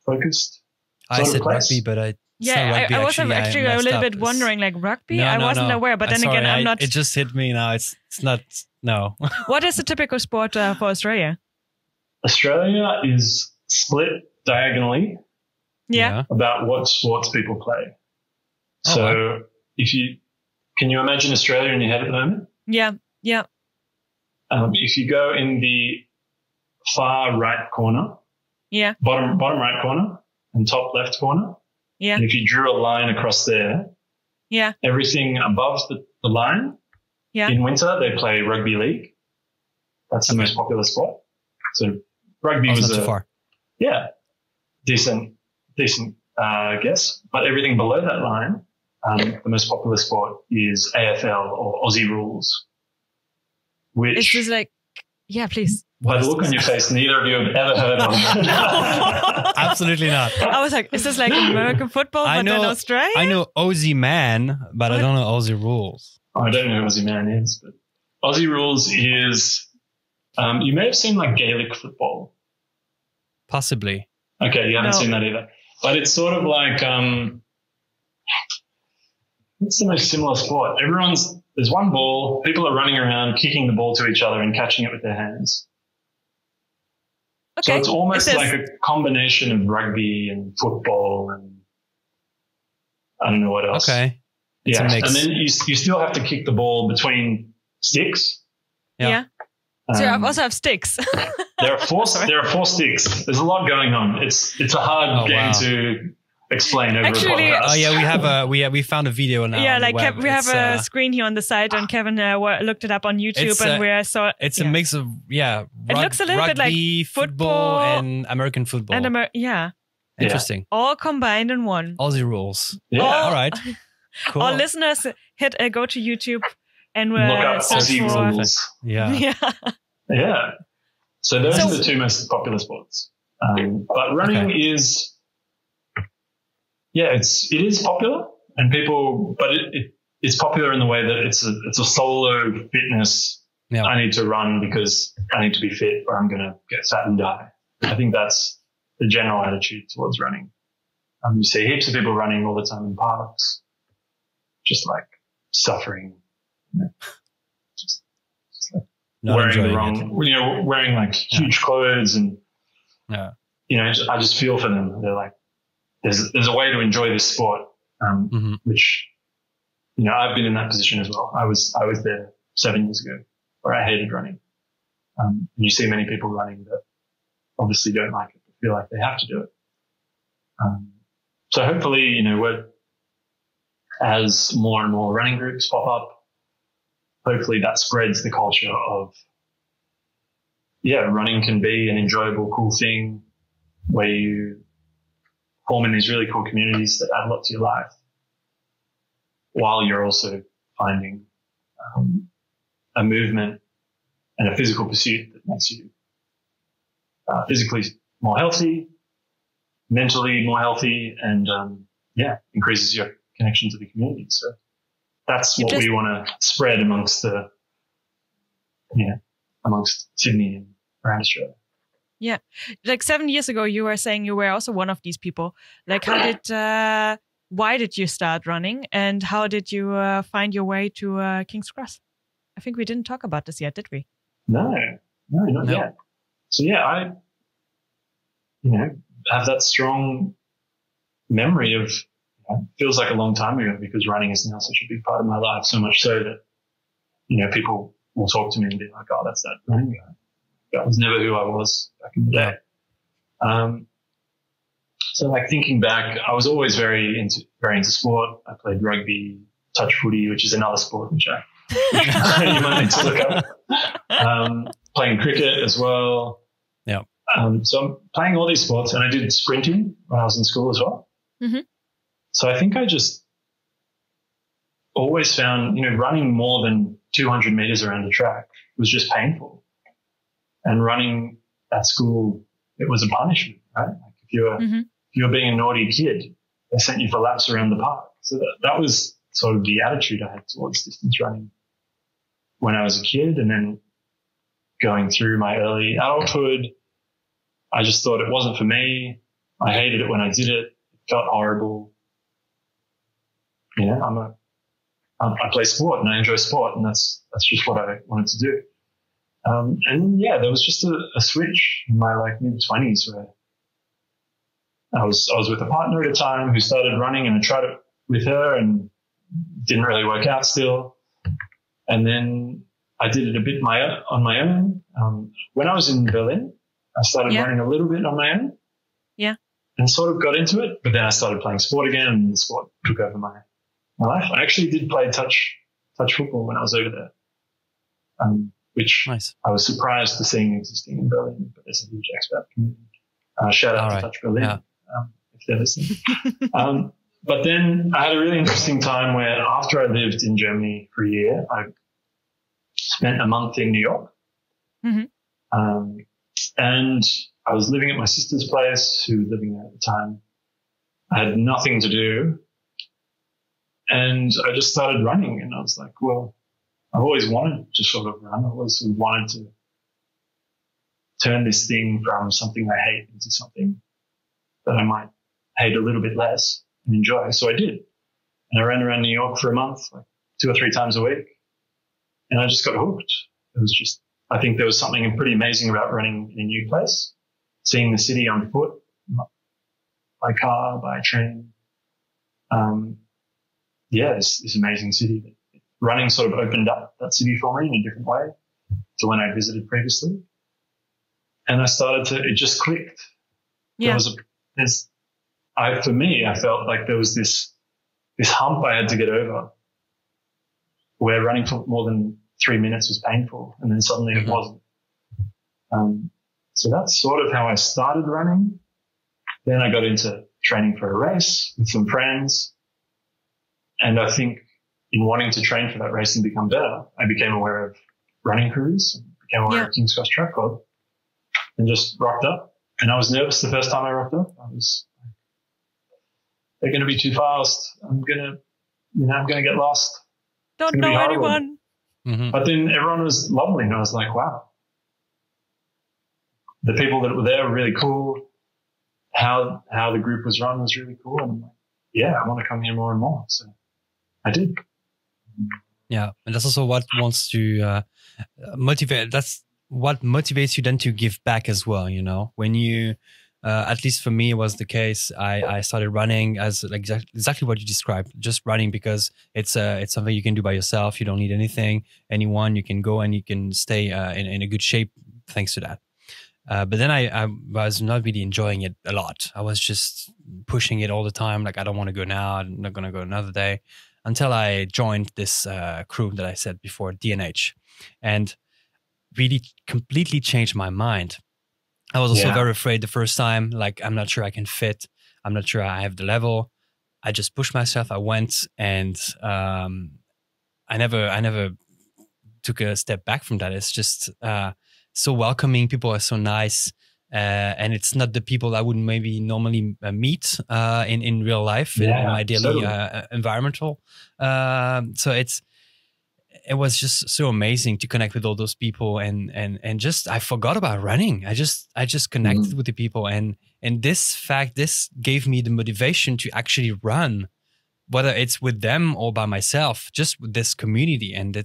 focused. I said rugby, but I was actually a little bit wondering, like rugby. I wasn't aware, but then again, I'm not. It just hit me now. It's not. No. What is the typical sport for Australia? Australia is split diagonally. Yeah. About what sports people play. So can you imagine Australia in your head at the moment? Yeah. If you go in the far right corner, bottom right corner and top left corner, and if you drew a line across there, everything above the line, in winter they play rugby league. That's the most popular sport. So rugby was not too far. Decent guess. But everything below that line, the most popular sport is AFL or Aussie rules. Which it's just like, please. By the look on your face, neither of you have ever heard of. Absolutely not. I was like, is this like American football, but in Australia? I know Aussie man, but I don't know Aussie rules. I don't know who Aussie man is, but Aussie rules is, you may have seen like Gaelic football. Possibly. Okay, you haven't seen that either. But it's sort of like, it's the most similar sport. There's one ball, people are running around, kicking the ball to each other and catching it with their hands. Okay. So it's almost like a combination of rugby and football and I don't know what else. Okay. Yeah. And then you still have to kick the ball between sticks. Yeah. So you also have sticks. There are four sticks. There's a lot going on. It's a hard game to explain over a podcast. We found a video now. Yeah, like we have a screen here on the side, and Kevin looked it up on YouTube, and we saw. It's a mix of it looks a little bit like football and American football. And interesting. All combined in one. Aussie rules. Yeah. All right. Cool. All listeners, go to YouTube and look up Aussie rules. Yeah. Yeah. So those are the two most popular sports. But running is. Yeah, it is popular, and but it's popular in the way that it's a solo fitness. Yeah. I need to run because I need to be fit, or I'm going to get fat and die. I think that's the general attitude towards running. You see heaps of people running all the time in parks, just like suffering, just like Not wearing the enjoying wrong, wearing like huge clothes, and I just feel for them. They're like, there's a way to enjoy this sport, which I've been in that position as well. I was there 7 years ago, where I hated running. And you see many people running that obviously don't like it, but feel like they have to do it. So hopefully, as more and more running groups pop up, hopefully that spreads the culture of, running can be an enjoyable, cool thing where you form in these really cool communities that add a lot to your life, while you're also finding a movement and a physical pursuit that makes you physically more healthy, mentally more healthy, and increases your connection to the community. So that's what we want to spread amongst Sydney and around Australia. Yeah. Like 7 years ago, you were saying you were also one of these people. Like why did you start running, and how did you find your way to King's Cross? I think we didn't talk about this yet, did we? No, not yet. So I, have that strong memory of, feels like a long time ago, because running is now such a big part of my life, so much so that, people will talk to me and be like, oh, that's that running guy. That was never who I was back in the day. So like thinking back, I was always very into sport. I played rugby, touch footy, which is another sport which you might need to look up. Playing cricket as well. Yeah. So I'm playing all these sports, and I did sprinting when I was in school as well. Mm-hmm. So I think I just always found, running more than 200 meters around the track was just painful. And running at school, it was a punishment, right? Like if you were being a naughty kid, they sent you for laps around the park. So that was sort of the attitude I had towards distance running when I was a kid. And then going through my early adulthood, I just thought it wasn't for me. I hated it when I did it. It felt horrible. I play sport and I enjoy sport, and that's just what I wanted to do. There was just a switch in my mid-20s where I was with a partner at a time who started running, and I tried it with her and didn't really work out still. And then I did it a bit on my own. When I was in Berlin, I started running a little bit on my own. Yeah. And sort of got into it, but then I started playing sport again, and the sport took over my life. I actually did play touch football when I was over there, which nice. I was surprised to seeing existing in Berlin, but there's a huge expat community. Shout out to Touch Berlin, if they're listening. But then I had a really interesting time where after I lived in Germany for a year, I spent a month in New York. Mm-hmm. And I was living at my sister's place, who was living there at the time. I had nothing to do. And I just started running, and I was like, well, I've always wanted to sort of run. I always wanted to turn this thing from something I hate into something that I might hate a little bit less and enjoy. So I did. And I ran around New York for a month, 2 or 3 times a week. And I just got hooked. It was just, I think there was something pretty amazing about running in a new place, seeing the city on foot, by car, by train. This amazing city. Running sort of opened up that city for me in a different way to when I visited previously. And it just clicked. Yeah. For me, I felt like there was this hump I had to get over, where running for more than 3 minutes was painful, and then suddenly it wasn't. So that's sort of how I started running. Then I got into training for a race with some friends. And I think in wanting to train for that race and become better, I became aware of running crews, and became aware of King's Cross Track Club, and just rocked up. And I was nervous the first time I rocked up. I was like, they're going to be too fast. I'm going to get lost. Don't know anyone. Mm-hmm. But then everyone was lovely, and I was like, wow. The people that were there were really cool. How the group was run was really cool. And I'm like, I want to come here more and more. So I did. Yeah, and that's also what wants to motivate. That's what motivates you then to give back as well. You know, when you, at least for me, it was the case. I started running as like exactly what you described, just running because it's something you can do by yourself. You don't need anyone. You can go and you can stay in a good shape thanks to that. But then I was not really enjoying it a lot. I was just pushing it all the time. Like, I don't want to go now. I'm not going to go another day, until I joined this crew that I said before, DNH, and really completely changed my mind. I was also very afraid the first time. Like, I'm not sure I can fit. I'm not sure I have the level. I just pushed myself. I went, and I never took a step back from that. It's just so welcoming. People are so nice. And it's not the people I would maybe normally meet in real life in my daily environmental. So it was just so amazing to connect with all those people, and just I forgot about running. I just connected with the people, and this gave me the motivation to actually run, whether it's with them or by myself, just with this community. And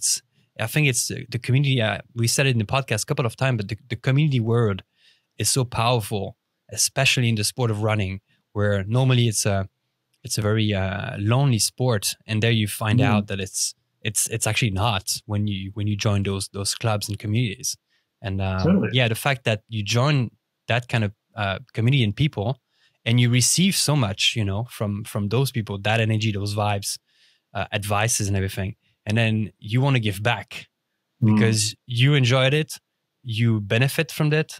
I think it's the community. We said it in the podcast a couple of times, but the community word is so powerful, especially in the sport of running, where normally it's a very lonely sport, and there you find out that it's actually not when you join those clubs and communities. And the fact that you join that kind of community and people, and you receive so much, you know, from those people, that energy, those vibes, advices, and everything, and then you want to give back because you enjoyed it, you benefit from it,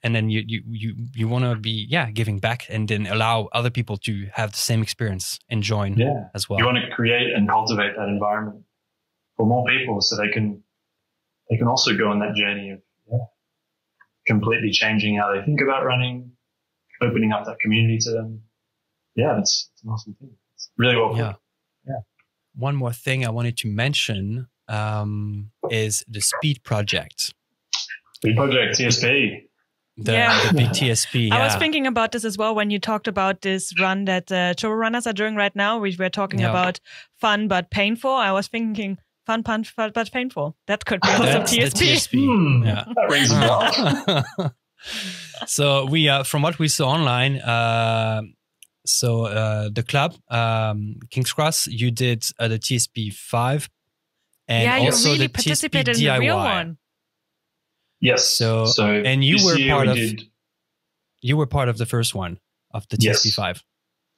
and then you want to be giving back, and then allow other people to have the same experience and join as well. You want to create and cultivate that environment for more people, so they can also go on that journey of completely changing how they think about running, opening up that community to them. It's an awesome thing. It's really well put. One more thing I wanted to mention is the Speed Project. Speed Project, TSP. The big TSP. I was thinking about this as well when you talked about this run that trail runners are doing right now. We were talking about fun but painful. I was thinking fun but painful. That could be also TSP. That rings a bell. So we, from what we saw online, the club, King's Cross, you did the TSP 5, and also you really the participated TSP in DIY. the real one. Yes. So and you were part of the first one of the TSP 5.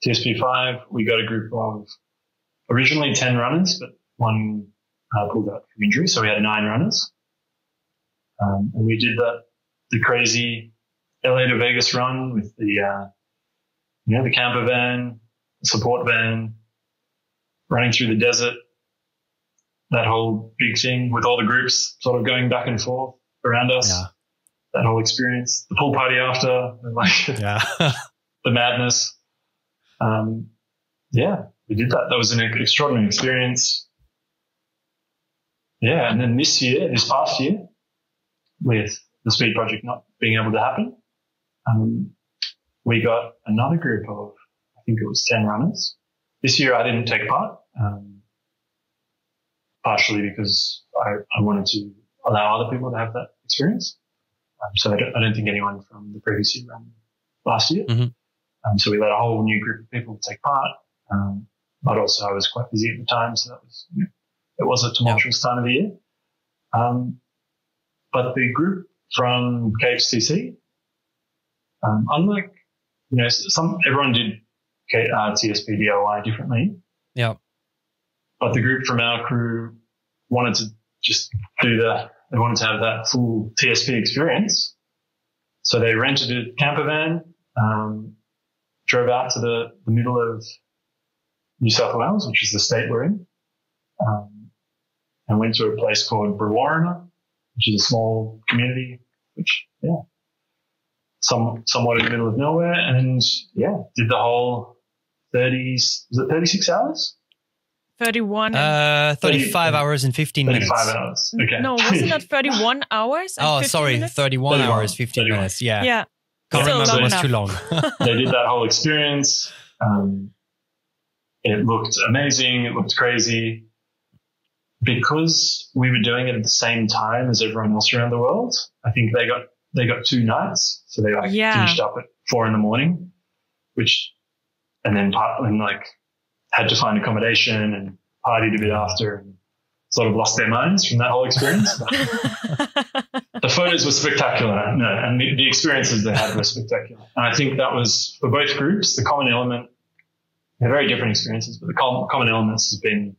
TSP 5, we got a group of originally 10 runners, but one pulled out from injury, so we had 9 runners. And we did the crazy LA to Vegas run with the the camper van, the support van, running through the desert. That whole big thing with all the groups sort of going back and forth around us. That whole experience, the pool party after, the madness. We did that. That was an extraordinary experience. And then this past year, with the Speed Project not being able to happen, we got another group of, I think it was 10 runners. This year I didn't take part, partially because I wanted to allow other people to have that experience. So I don't think anyone from the previous year ran last year. So we let a whole new group of people take part. But also I was quite busy at the time, so it was a tumultuous time of the year. But the group from KXTC, unlike, everyone did TSP DIY differently. But the group from our crew wanted to just they wanted to have that full TSP experience. So they rented a camper van, drove out to the middle of New South Wales, which is the state we're in, and went to a place called Brewarrina, which is a small community, which, somewhat in the middle of nowhere, and did the whole 36 hours? 31. 35 hours and 15 minutes. 35 hours. Okay. No, wasn't it 31 hours? And 15 minutes? 31 hours, 15 minutes. Yeah. Still Can't remember, it was enough. too long. They did that whole experience. It looked amazing. It looked crazy. because we were doing it at the same time as everyone else around the world, I think they got 2 nights. So they finished up at 4 a.m, and then had to find accommodation and partied a bit after and sort of lost their minds from that whole experience. The photos were spectacular, and the experiences they had were spectacular. And I think that was, for both groups, the common element. They're very different experiences, but the common elements has been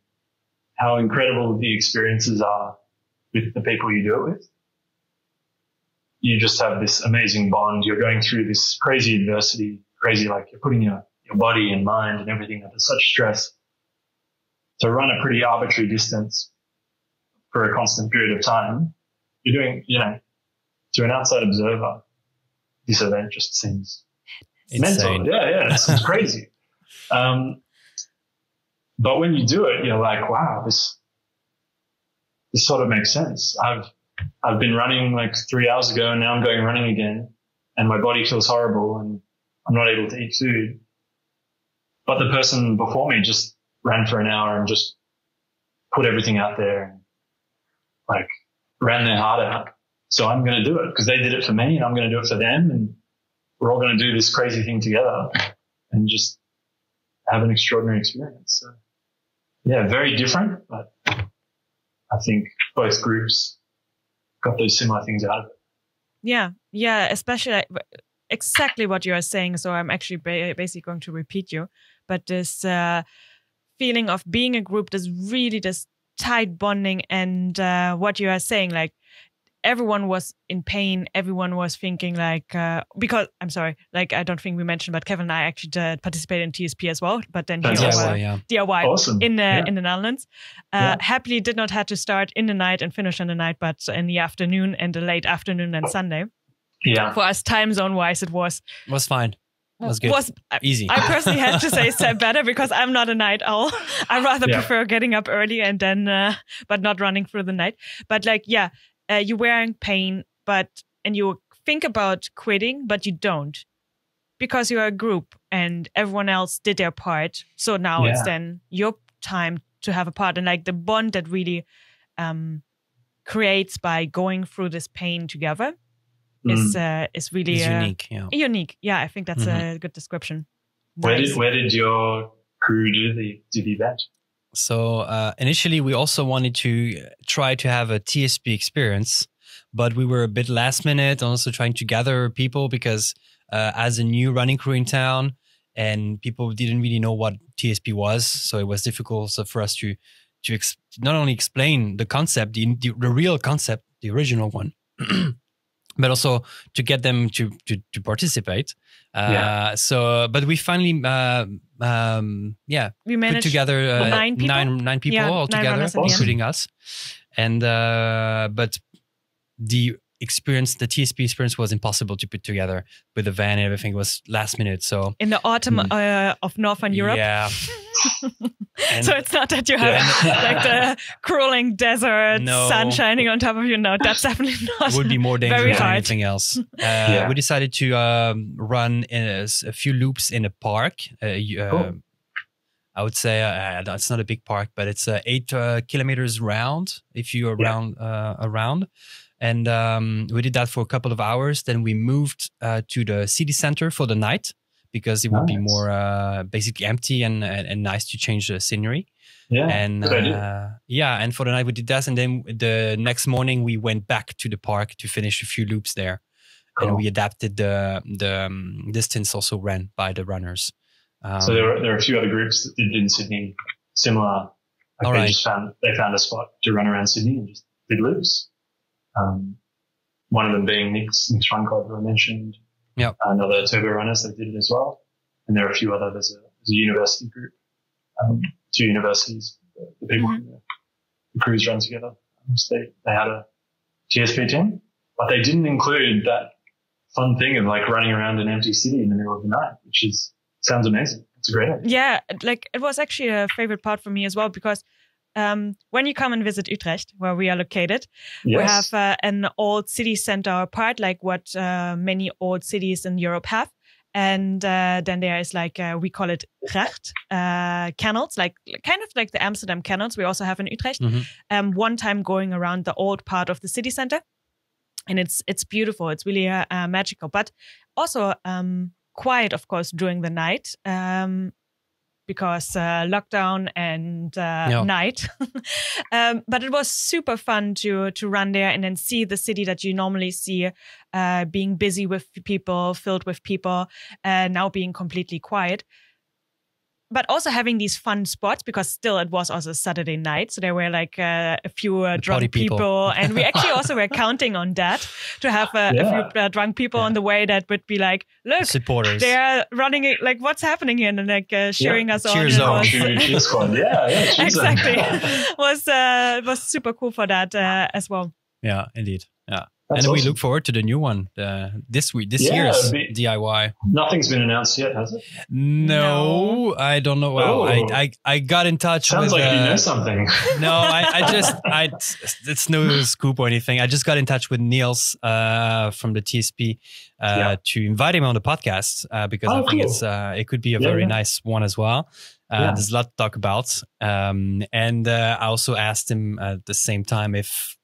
how incredible the experiences are with the people you do it with. You just have this amazing bond. You're going through this crazy adversity, you're putting your body and mind and everything under such stress to run a pretty arbitrary distance for a constant period of time. You're doing, to an outside observer, this event just seems insane. Mental. Yeah, it's crazy. But when you do it, you're like, wow, this sort of makes sense. I've been running 3 hours ago and now I'm going running again and my body feels horrible and I'm not able to eat food. But the person before me just ran for an hour and just put everything out there and ran their heart out. So I'm going to do it because they did it for me and I'm going to do it for them. And we're all going to do this crazy thing together and just have an extraordinary experience. So yeah, very different, but I think both groups got those similar things out of it. Yeah, especially exactly what you are saying. So I'm actually basically going to repeat you, but this feeling of being a group, this tight bonding, and what you are saying, everyone was in pain. Everyone was thinking because I'm sorry, I don't think we mentioned, but Kevin and I actually participated in TSP as well. But then he was DIY awesome. in the Netherlands. Happily did not have to start in the night and finish in the night, but in the afternoon and the late afternoon and Sunday. Yeah. For us, time zone wise, it was fine. It was good. Easy. I personally had to say better because I'm not a night owl. I rather prefer getting up early and then, but not running through the night. But you were in pain, and you think about quitting, but you don't because you're a group and everyone else did their part. So now it's then your time to have a part, and the bond that really creates by going through this pain together is really unique. Unique. Yeah, I think that's a good description. Where did your crew do the event? So initially, we also wanted to try to have a TSP experience, but we were a bit last minute, also trying to gather people because as a new running crew in town, and people didn't really know what TSP was, so it was difficult for us to not only explain the concept, the real concept, the original one, but also to get them to participate. But we finally, we managed put together nine people altogether, including us. And but the TSP experience was impossible to put together with the van and everything. It was last minute. So in the autumn of Northern Europe. Yeah. So it's not that you have the crawling desert, sun shining on top of you. No, that's definitely not. It would be more dangerous than anything else. We decided to run a few loops in a park. Cool. I would say it's not a big park, but it's 8 kilometers round if you are around. And we did that for a couple of hours. Then we moved to the city center for the night because it would be more basically empty and nice to change the scenery. Yeah, and and for the night we did that. And then the next morning we went back to the park to finish a few loops there. Cool. And we adapted the distance also ran by the runners. So there are a few other groups that did in Sydney similar. They found a spot to run around Sydney and just did loops. One of them being Nick's Run Club, who I mentioned. Yeah. Another Turbo Runners that did it as well. And there are a few other. There's a university group, 2 universities. The people, the crews run together. So they had a TSP team, but they didn't include that fun thing of running around an empty city in the middle of the night, which sounds amazing. It's a great idea. Yeah, it was actually a favorite part for me as well because when you come and visit Utrecht, where we are located, we have an old city center part, like what many old cities in Europe have. And then there is like, we call it gracht, canals, like kind of like the Amsterdam canals we also have in Utrecht. One time going around the old part of the city center. And it's beautiful. It's really magical, but also quiet, of course, during the night. Because lockdown and night. But it was super fun to run there and then see the city that you normally see being busy with people, filled with people, now being completely quiet. But also having these fun spots, because still it was also Saturday night. So there were like a few drunk people. And we actually also were counting on that to have a few drunk people on the way that would be like, look, supporters. They're running it, like, what's happening here? And like cheering us on. Cheer squad. Exactly. was super cool for that as well. Yeah, indeed. Yeah. That's and awesome. we look forward to the new one this year's DIY. Nothing's been announced yet, has it? No, I don't know. Well, I got in touch. Sounds with, like you know something. No, it's no scoop or anything. I just got in touch with Niels from the TSP to invite him on the podcast because I think it could be a very nice one as well. There's a lot to talk about. And I also asked him at the same time if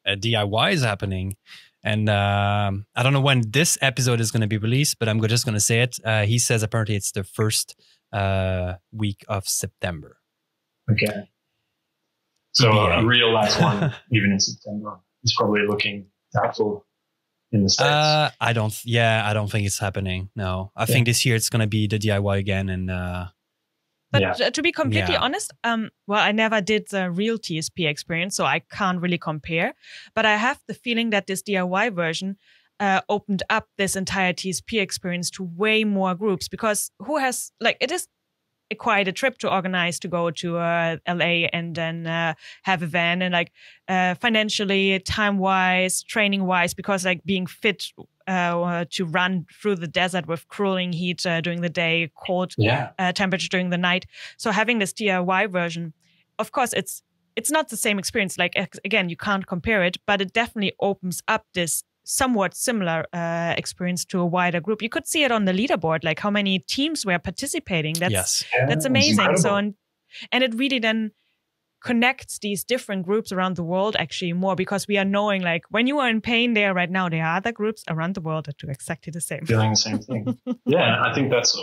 a DIY is happening, and I don't know when this episode is going to be released, but I'm just going to say it. He says apparently it's the first week of September. Okay, so a real last one, even in September, is probably looking doubtful in the States. I don't think it's happening. No, I think this year it's going to be the DIY again, and. But to be completely honest, I never did the real TSP experience, so I can't really compare. But I have the feeling that this DIY version opened up this entire TSP experience to way more groups, because who has, like, it is quite a trip to organize to go to LA and then have a van, and like financially, time-wise, training-wise, because like being fit to run through the desert with crueling heat during the day, cold temperature during the night. So having this DIY version, of course, it's not the same experience. Like, again, you can't compare it, but it definitely opens up this somewhat similar experience to a wider group. You could see it on the leaderboard, like how many teams were participating. That's amazing. So, and it really then connects these different groups around the world actually more, because we are knowing, like, when you are in pain there right now, there are other groups around the world that do exactly the same. Feeling the same thing. I think that's,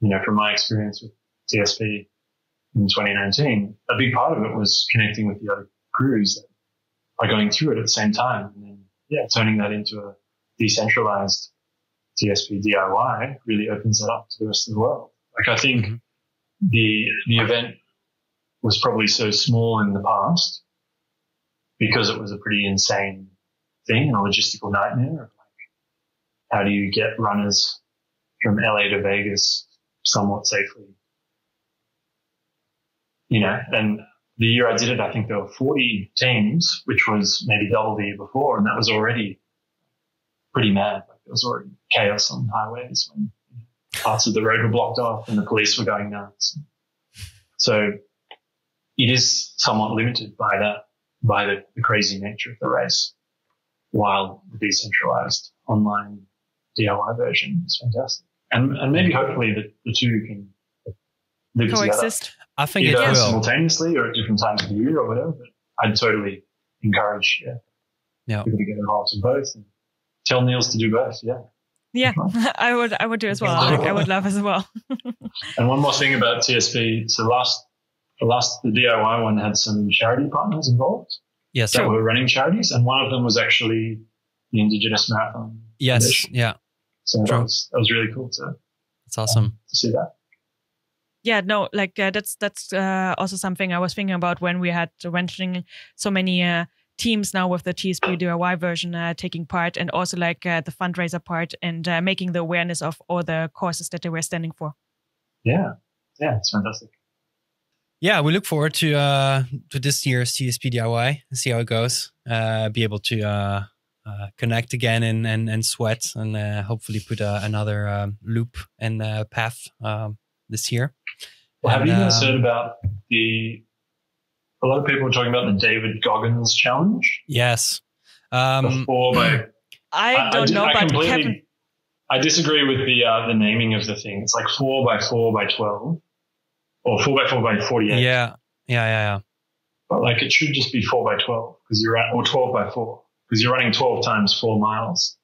from my experience with TSP in 2019, a big part of it was connecting with the other crews that are going through it at the same time. And then, turning that into a decentralized TSP DIY really opens it up to the rest of the world. Like, I think the event was probably so small in the past because it was a pretty insane thing and a logistical nightmare. Like, how do you get runners from LA to Vegas somewhat safely? And the year I did it, I think there were 40 teams, which was maybe double the year before. And that was already pretty mad. Like, there was already chaos on highways when parts of the road were blocked off and the police were going nuts. So it is somewhat limited by the crazy nature of the race, while the decentralized online DIY version is fantastic. And maybe hopefully the two can live coexist together. I think either it will. Simultaneously or at different times of the year or whatever. But I'd totally encourage people to get involved in both and tell Niels to do both. Yeah, I would do as well. I would love as well. And one more thing about TSP. So the DIY one had some charity partners involved. Yes. That were running charities. And one of them was actually the Indigenous Marathon. Yes. Foundation. Yeah. So that was really cool That's awesome to see that. Yeah, no, like that's also something I was thinking about when we had mentioning so many teams now with the TSP DIY version taking part, and also like the fundraiser part and making the awareness of all the causes that they were standing for. Yeah, it's fantastic. Yeah, we look forward to this year's TSP DIY and see how it goes. Be able to connect again and sweat, and hopefully put another loop and path this year. Well, have you guys heard about a lot of people are talking about the David Goggins challenge? Yes. I don't know, but I disagree with the naming of the thing. It's like 4x4x12 or 4x4 by 48. Yeah. But like it should just be 4x12 because or 12x4 because you're running 12 times 4 miles.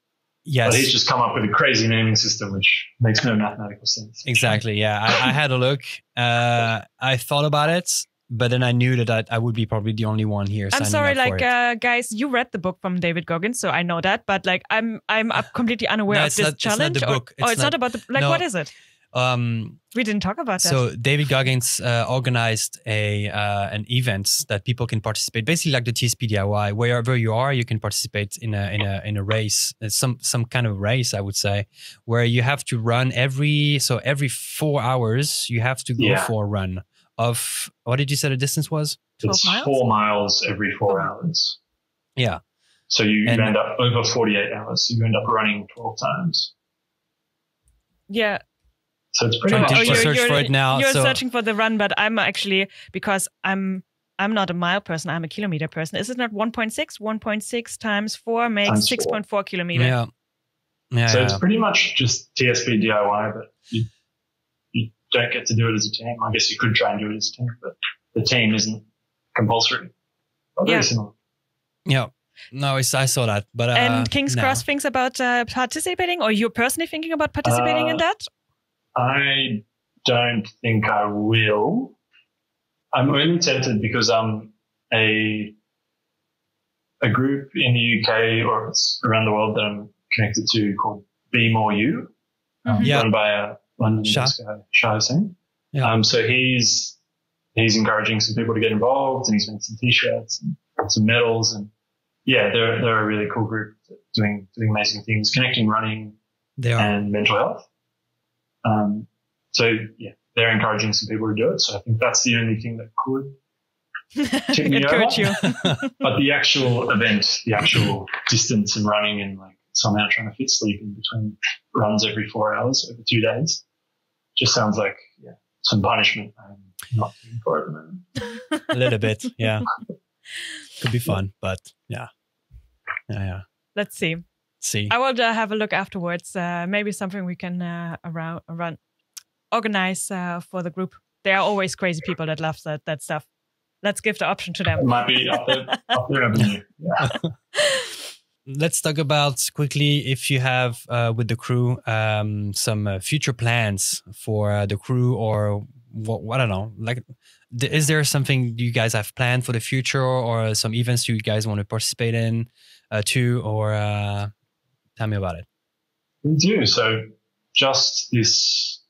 Yes. But he's just come up with a crazy naming system, which makes no mathematical sense. Exactly. Yeah. I had a look. I thought about it, but then I knew that I would be probably the only one here. I'm sorry, like guys, you read the book from David Goggins, so I know that, but like I'm completely unaware of this challenge. It's not the book. It's not about the what is it? We didn't talk about that. So David Goggins organized an event that people can participate, basically like the TSP DIY. Wherever you are, you can participate in a race, some kind of race, I would say, where you have to run every 4 hours. You have to go for a run of, what did you say the distance was? 12 miles? 4 miles every 4 hours. Yeah. So you end up over 48 hours. So you end up running 12 times. Yeah. So it's pretty much. Search for it now. You're searching for the run, but I'm actually, because I'm not a mile person, I'm a kilometer person. Is it not 1.6? 1.6 times 4 makes 6.4 kilometers. Yeah. So it's pretty much just TSP DIY, but you don't get to do it as a team. I guess you could try and do it as a team, but the team isn't compulsory. But very similar. Yeah. No, I saw that. But and King's Cross thinks about participating, or you're personally thinking about participating in that? I don't think I will. I'm only tempted because a group in the UK or around the world that I'm connected to called Be More You, run by a London guy, Shah Hussain. Yeah. So he's encouraging some people to get involved, and he's made some T-shirts and some medals, and they're a really cool group doing amazing things, connecting running and mental health. So they're encouraging some people to do it. So I think that's the only thing that could tip me over. You. But the actual event, the actual distance and running, and like somehow trying to fit sleep in between runs every 4 hours over 2 days, just sounds like some punishment I'm not looking for at the moment. A little bit, yeah. Could be fun, but yeah. Let's see. I will have a look afterwards. Maybe something we can organize for the group. There are always crazy people that love that stuff. Let's give the option to them. It might be up there avenue. Yeah. Let's talk about quickly, if you have with the crew some future plans for the crew, or what, I don't know. Like, is there something you guys have planned for the future, or some events you guys want to participate in too, or tell me about it. We do. So just this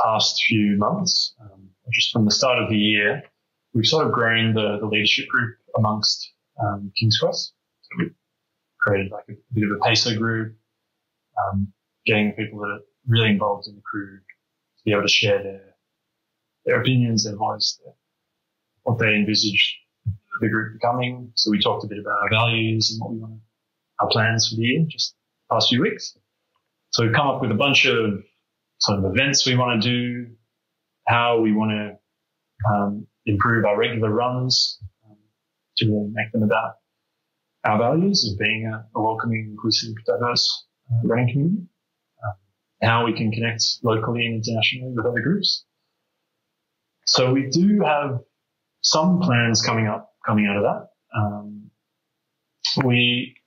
past few months, just from the start of the year, we've sort of grown the leadership group amongst King's Cross. So we've created like a bit of a pacer group, getting people that are really involved in the crew to be able to share their opinions, their voice, what they envisage the group becoming. So we talked a bit about our values and what we want, our plans for the year, just the past few weeks. So we've come up with a bunch of sort of events we want to do, how we want to improve our regular runs to really make them about our values of being a welcoming, inclusive, diverse running community, how we can connect locally and internationally with other groups. So we do have some plans coming out of that.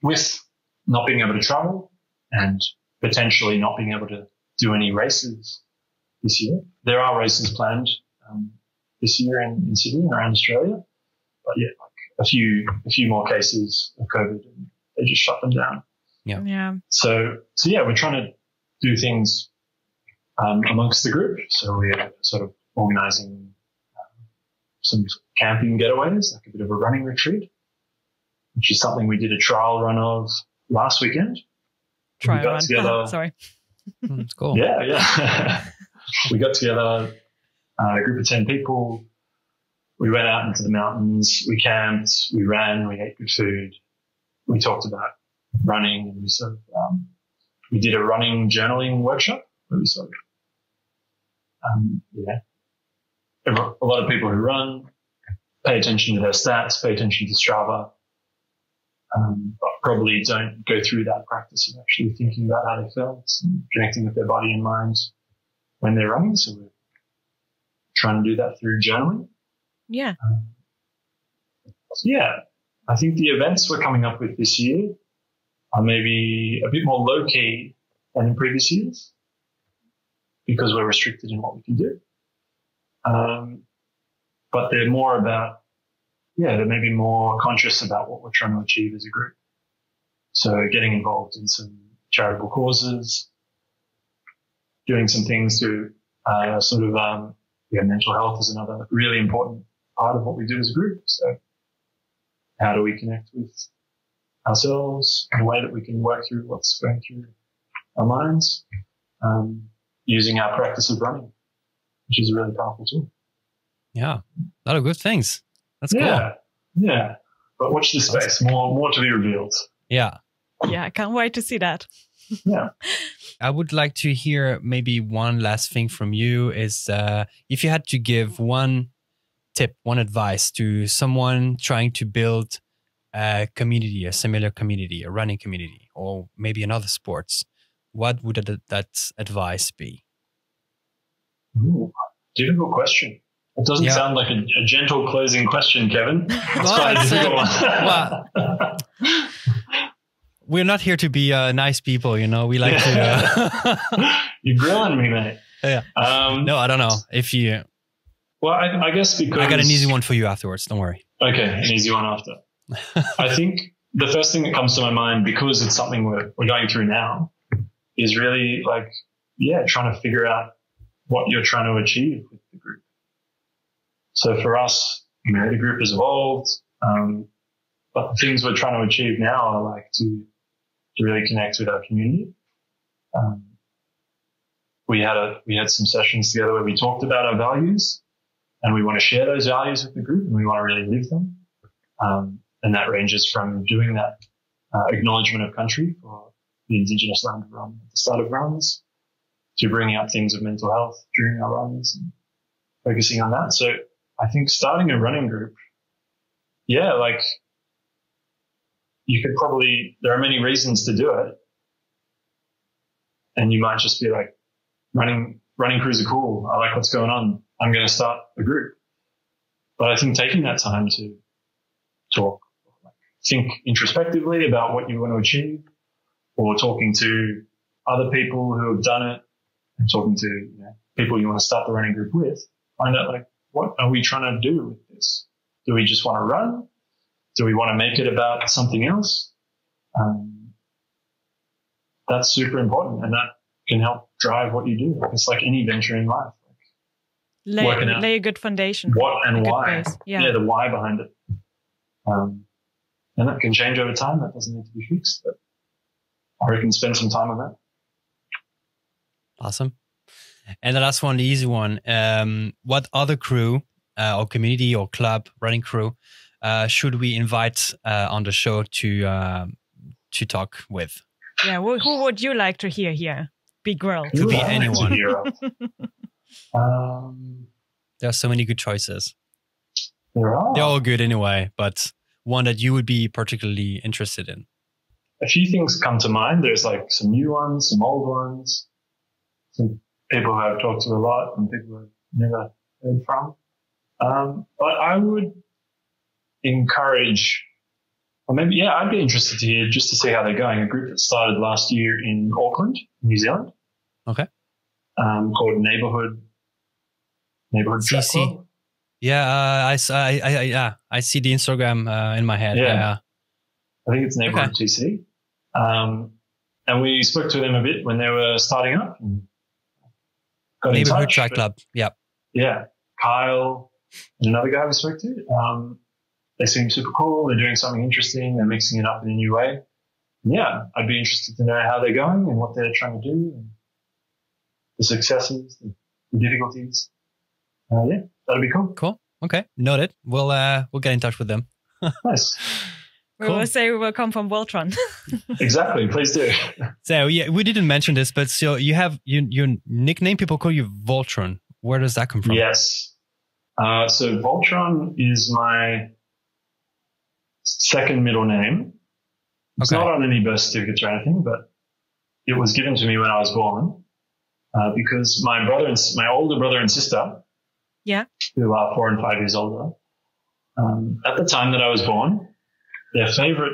With not being able to travel and potentially not being able to do any races this year, there are races planned this year in Sydney and around Australia. But yeah, like a few more cases of COVID, and they just shut them down. Yeah. So yeah, we're trying to do things amongst the group. So we're sort of organising some camping getaways, like a bit of a running retreat, which is something we did a trial run of last weekend. Trial run. Together, sorry. It's cool. Yeah. We got together, a group of 10 people. We went out into the mountains. We camped. We ran. We ate good food. We talked about running, and we sort of we did a running journaling workshop where we sort of a lot of people who run pay attention to their stats, pay attention to Strava, but probably don't go through that practice of actually thinking about how they felt and connecting with their body and mind when they're running. So we're trying to do that through journaling. Yeah. I think the events we're coming up with this year are maybe a bit more low-key than in previous years because we're restricted in what we can do. But they're more about, they're maybe more conscious about what we're trying to achieve as a group. So getting involved in some charitable causes, doing some things to mental health is another really important part of what we do as a group. So how do we connect with ourselves in a way that we can work through what's going through our minds, using our practice of running, which is a really powerful tool. Yeah, a lot of good things. That's cool. Yeah. But watch this space. More to be revealed. Yeah. Yeah, I can't wait to see that. Yeah. I would like to hear maybe one last thing from you is if you had to give one tip, one advice to someone trying to build a community, a similar community, a running community, or maybe another sports, what would that advice be? Ooh, difficult question. It doesn't sound like a gentle closing question, Kevin. It's quite a difficult one. We're not here to be nice people, you know. We like to. You're grilling me, mate. Yeah. No, I don't know. If you. Well, I guess because I got an easy one for you afterwards. Don't worry. Okay, an easy one after. I think the first thing that comes to my mind, because it's something we're going through now, is really trying to figure out what you're trying to achieve with the group. So for us, the group has evolved, but the things we're trying to achieve now are to really connect with our community. We had some sessions together where we talked about our values, and we want to share those values with the group, and we want to really live them. And that ranges from doing that acknowledgement of country for the Indigenous land of run at the start of runs, to bringing up things of mental health during our runs and focusing on that. So I think starting a running group, you could probably, there are many reasons to do it. And you might just be like, running crews are cool. I like what's going on. I'm going to start a group. But I think taking that time to talk, think introspectively about what you want to achieve, or talking to other people who have done it, and talking to people you want to start the running group with, find out what are we trying to do with this? Do we just want to run? Do we want to make it about something else? That's super important, and that can help drive what you do. It's like any venture in life. Lay a good foundation. What and why? Yeah, the why behind it. And that can change over time. That doesn't need to be fixed, but I reckon spend some time on that. Awesome. And the last one, the easy one. What other crew or community or club, running crew, should we invite on the show to talk with? Yeah, who would you like to hear here? Be grilled. Could be anyone. There are so many good choices. There are. They're all good anyway, but one that you would be particularly interested in. A few things come to mind. There's some new ones, some old ones, some people who I've talked to a lot and people who I've never heard from. But I would encourage, or maybe, I'd be interested to hear just to see how they're going. A group that started last year in Auckland, New Zealand. Okay. Called Neighborhood Track Club. Yeah, I see the Instagram in my head. Yeah. I think it's Neighborhood TC. And we spoke to them a bit when they were starting up. Neighborhood Track Club. Yep. Yeah. Kyle and another guy we spoke to. They seem super cool. They're doing something interesting. They're mixing it up in a new way. Yeah, I'd be interested to know how they're going and what they're trying to do, and the successes, the difficulties. That'd be cool. Cool. Okay. Noted. We'll get in touch with them. Nice. We will say we will come from Voltron. Exactly. Please do. So we didn't mention this, but so you have your nickname. People call you Voltron. Where does that come from? Yes. So Voltron is my second middle name. It's not on any birth certificates or anything, but it was given to me when I was born because my older brother and sister, who are 4 and 5 years older, at the time that I was born, their favorite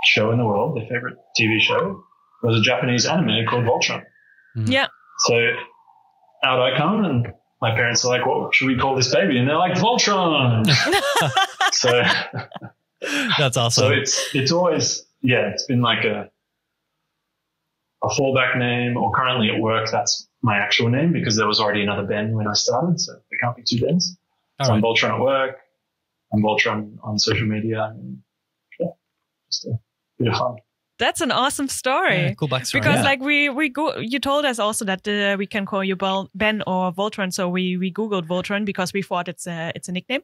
show in the world, their favorite TV show, was a Japanese anime called Voltron. Mm-hmm. Yeah. So out I come, and my parents are like, "What should we call this baby?" And they're like, "Voltron." So that's awesome. So it's always it's been like a fallback name, or currently at work that's my actual name because there was already another Ben when I started, so there can't be 2 Bens. So I'm Voltron at work, I'm Voltron on social media, and just a bit of fun. That's an awesome story. Yeah, cool backstory. Because like you told us also that we can call you Ben or Voltron. So we Googled Voltron because we thought it's a nickname.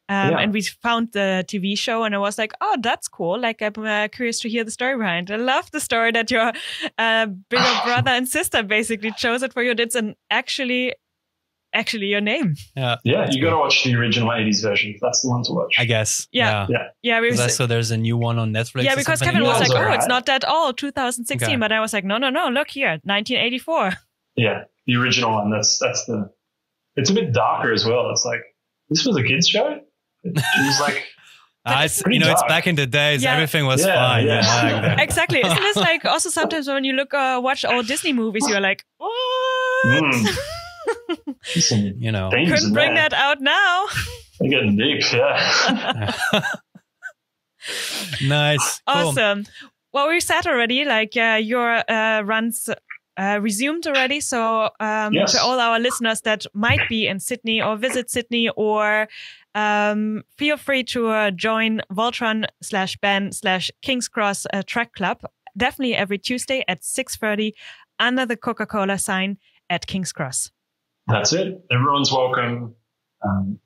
And we found the TV show and I was like, oh, that's cool. Like I'm curious to hear the story behind. I love the story that your bigger brother and sister basically chose it for you. It's actually your name. Yeah, you got to watch the original 80s version. That's the one to watch, I guess. Yeah. So there's a new one on Netflix. Yeah, because Kevin was like, "Oh, it's not that old, 2016." Okay. But I was like, "No, look here, 1984." Yeah, the original one. That's the. It's a bit darker as well. It's like this was a kids show. It was like. It's back in the days. Everything was fine. Yeah. Exactly. Isn't this like also sometimes when you watch old Disney movies, you're like, what? Couldn't bring that out now. They're getting deep, yeah. Nice. Awesome. Cool. Well, we said already, like your runs resumed already. So to all our listeners that might be in Sydney or visit Sydney, or feel free to join Voltron/Ben/King's Cross Track Club. Definitely every Tuesday at 6:30 under the Coca-Cola sign at King's Cross. That's it. Everyone's welcome,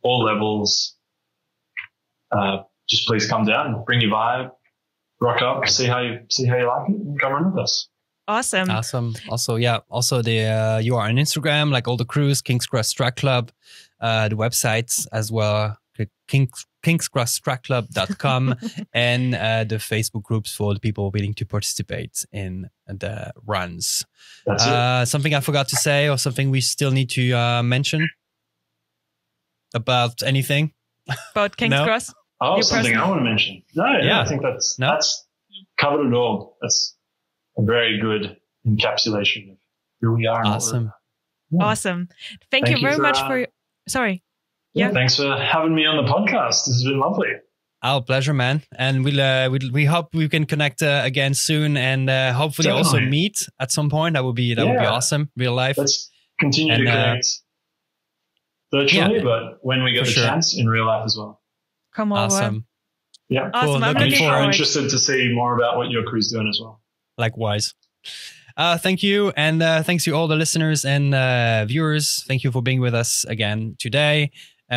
all levels. Just please come down, bring your vibe, rock up, see how you like it, and come run with us. Awesome. Also, the you are on Instagram, like all the crews, King's Cross Track Club, the websites as well, kingscrosstrackclub.com, and the Facebook groups for the people willing to participate in the runs. That's it. Something I forgot to say, or something we still need to mention about anything? About King's Cross? Oh, something I want to mention. No, I think that's covered it all. That's a very good encapsulation of who we are. Awesome. Awesome. Thank you very much for... Sorry. Yeah. Thanks for having me on the podcast. This has been lovely. Our pleasure, man. And we hope we can connect again soon, and hopefully also meet at some point. That would be awesome. Real life. Let's continue to connect virtually, but when we get the chance, in real life as well. Come on. Awesome. Yeah. Awesome. Cool. I'm interested to see more about what your crew's doing as well. Likewise. Thank you. And thanks to all the listeners and viewers. Thank you for being with us again today.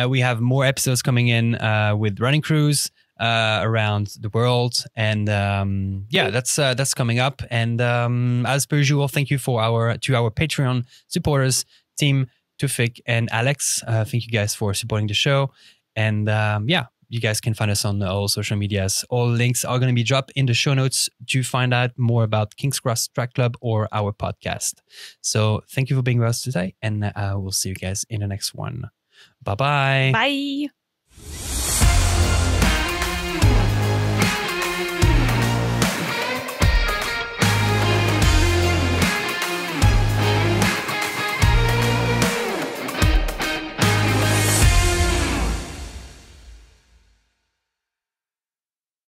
We have more episodes coming in with running crews around the world. And that's coming up. And as per usual, thank you to our Patreon supporters, Team Tufik and Alex. Thank you guys for supporting the show. And you guys can find us on all social medias. All links are going to be dropped in the show notes to find out more about King's Cross Track Club or our podcast. So thank you for being with us today, and we'll see you guys in the next one. Bye-bye. Bye.